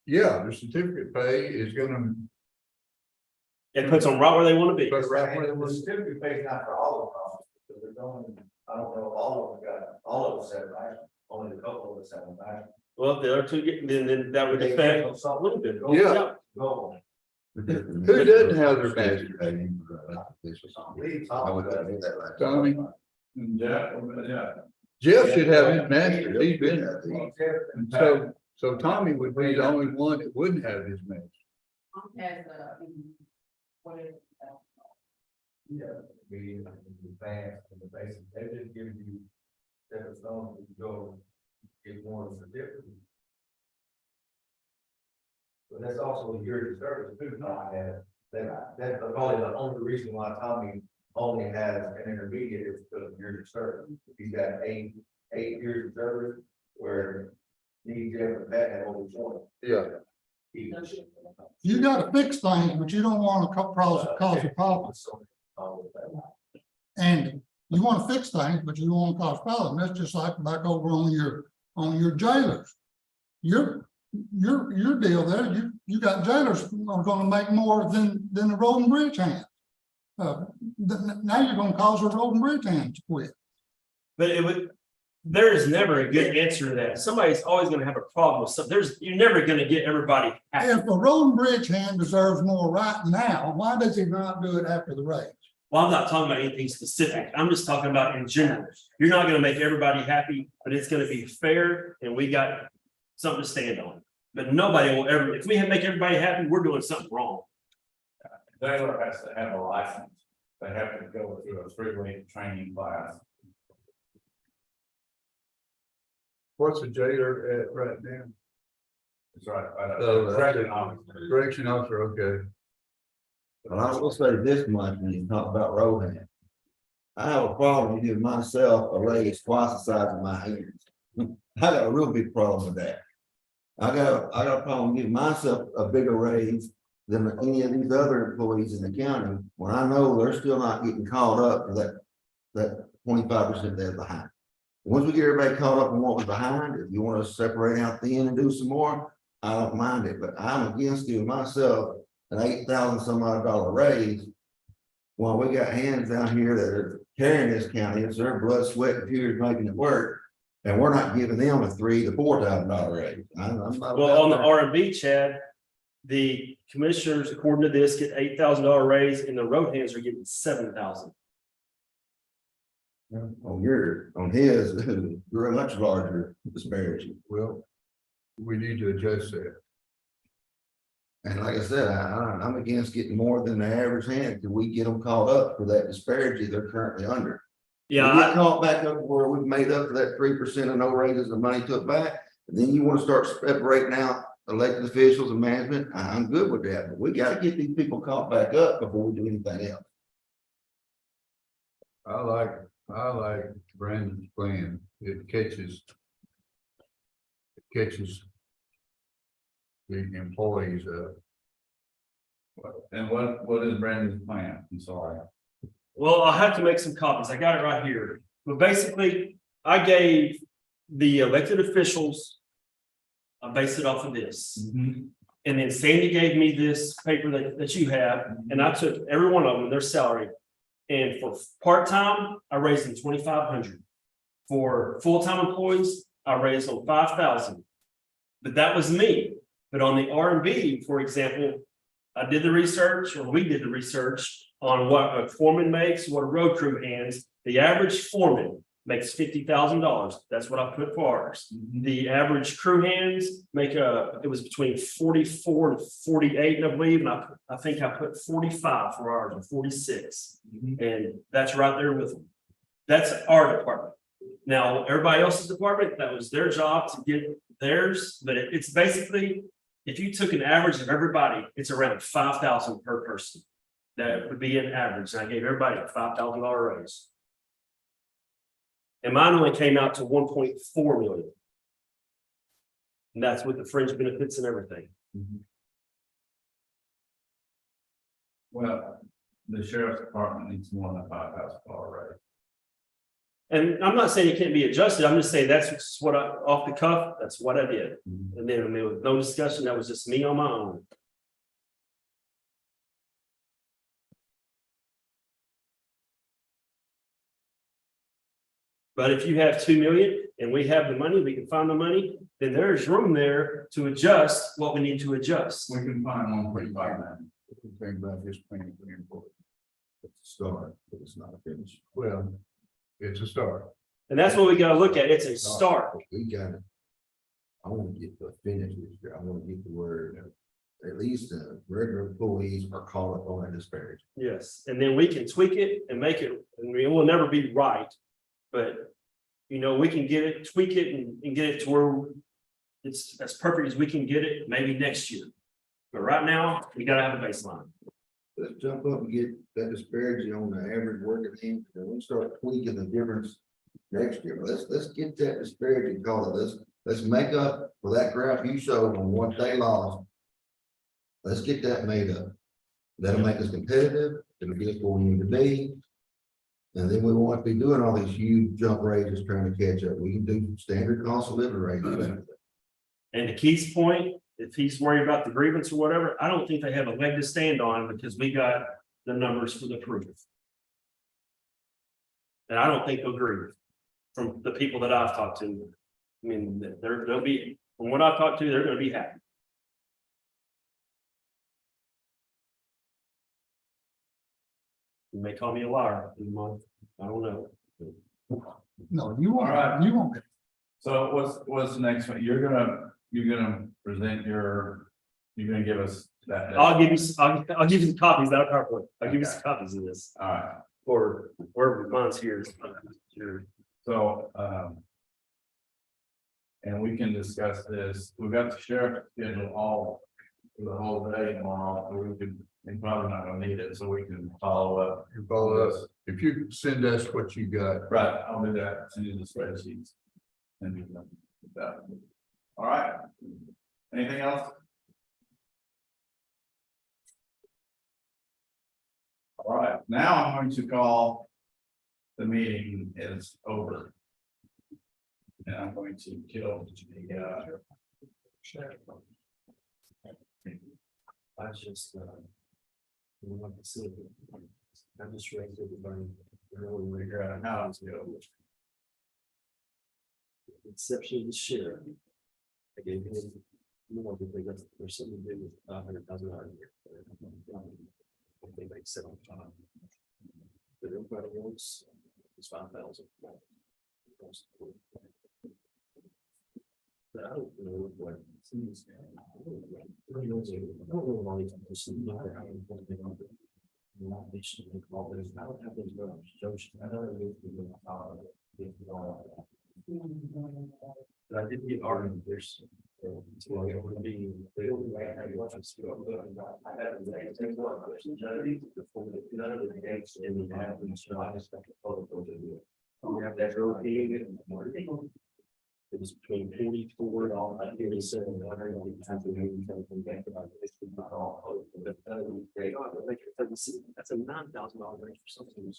certificate pay is gonna, It puts them right where they want to be. but right where The certificate pays not for all of them, because they're going, I don't know if all of them got, all of us have, right? Only a couple of us have, right? Well, the other two get, then that would affect a little bit. Yeah. Go. Who doesn't have their master? I would have made that right. Tommy? Yeah. Jeff should have his master, he's been there. So Tommy would be the only one that wouldn't have his master. Has, what is, Yeah, be fast and the basic, they just give you. That is known to go get more certificate. But that's also years of service too, not that's probably the only reason why Tommy only has an intermediate is because of years of service. He's got eight years of service where he Jeff and Pat have only 20. Yeah. You gotta fix things, but you don't wanna cause a problem. And you wanna fix things, but you don't wanna cause problems. That's just like back over on your jailers. Your deal there, you got jailers are gonna make more than the road and bridge hand. Now you're gonna cause a road and bridge hand to quit. But there is never a good answer to that. Somebody's always gonna have a problem with something. You're never gonna get everybody happy. If a road and bridge hand deserves more right now, why does he not do it after the race? Well, I'm not talking about anything specific. I'm just talking about in general. You're not gonna make everybody happy, but it's gonna be fair and we got something to stand on. But nobody will ever, if we make everybody happy, we're doing something wrong. Jailer has to have a license. They have to go through a three-way training class. What's the jailer at right now? That's right. Oh, that's Correction it. officer. Correction officer, okay. Well, I will say this much when you talk about road hand. I have a problem giving myself a raise twice the size of my hands. I got a real big problem with that. I got a problem giving myself a bigger raise than any of these other employees in the county, when I know they're still not getting caught up for that 25% they're behind. Once we get everybody caught up on what was behind, if you want to separate out the end and do some more, I don't mind it, but I'm against giving myself an $8,000 some odd dollar raise. While we got hands down here that are carrying this county, it's their blood, sweat, and tears making it work. And we're not giving them a $3,000 to $4,000 raise. I'm not Well, on the about R&B, Chad, the commissioners, according to this, get $8,000 raise and the road hands are getting $7,000. that. On his, you're a much larger disparity. Well, we need to adjust that. And like I said, I'm against getting more than the average hand, because we get them caught up for that disparity they're currently under. Yeah, We get caught back up where we've made up for that 3% of no raises and money took back, and then you want to start separating out elected officials and management. I'm good with that, but we got to get these people caught back up before we do anything else. I like Brandon's plan. It catches the employees up. And what is Brandon's plan? I'm sorry. well, I'll have to make some copies. I got it right here. But basically, I gave the elected officials, I based it off of this. And then Sandy gave me this paper that you have, and I took every one of them, their salary. And for part-time, I raised them 2,500. For full-time employees, I raised them 5,000. But that was me. But on the R&B, for example, I did the research, or we did the research on what a foreman makes, what a road crew hands. The average foreman makes $50,000. That's what I put for ours. The average crew hands make it was between 44 and 48, I believe, and I think I put 45 for ours, or 46. And that's right there with them. That's our department. Now, everybody else's department, that was their job to get theirs, but it's basically, if you took an average of everybody, it's around 5,000 per person. That would be an average. And I gave everybody a $5,000 raise. And mine only came out to 1.4 million. And that's with the fringe benefits and everything. Well, the sheriff's department needs more than a $5,000 raise. And I'm not saying it can't be adjusted. I'm just saying that's what off the cuff, that's what I did. And then there was no discussion. That was just me on my own. But if you have 2 million and we have the money, we can find the money, then there's room there to adjust what we need to adjust. We can find 1.5 now. Think about his plan for the employee. It's a start, but it's not a finish. Well, it's a start. And that's what we gotta look at. It's a start. We got it. I want to get the finish this year. I want to get the word, at least regular employees are caught up on that disparity. Yes, and then we can tweak it and make it, and it will never be right. But, you know, we can get it, tweak it and get it to where it's as perfect as we can get it, maybe next year. But right now, we gotta have a baseline. Let's jump up and get that disparity on the average working team, and we start tweaking the difference next year. Let's get that disparity called. Let's make up for that graph you showed on what they lost Let's get that made up. That'll make us competitive, it'll get us where we need to be. And then we won't be doing all these huge jump raises trying to catch up. We can do standard cost of living raises. And to Keith's point, if he's worried about the grievance or whatever, I don't think they have a leg to stand on because we got the numbers for the proof. And I don't think they'll grieve from the people that I've talked to. I mean, they'll be, from what I've talked to, they're gonna be happy. You may call me a liar in a month, I don't know. No, you All right. won't, you won't. So what's the next one? You're gonna present you're gonna give us that. I'll give you some copies of that PowerPoint. I'll give you some copies of this, All right, or wherever mine's here. Sure. so, and we can discuss this. We've got the sheriff scheduled all for the whole day tomorrow, so we're probably not gonna need it, so we can follow up. You follow us, if you could send us what you got. Right, I'll do that, send you the spreadsheets. And do that. All right. Anything else? All right, now I'm going to call the meeting is over. And I'm going to kill the I just, like I said, I just raised everybody. really figure out how it's going. Exception of the sheriff. I gave him more because there's something to do with $500,000 a year. They make $7,500. The everybody else is $5,000. But I don't know what. I don't know what all these positions are. I don't know what they are. They should make all those. I don't have those numbers. Joe should. I don't know. But I did get argument, there's. It was between 44 and 37. That's a $9,000 range for something.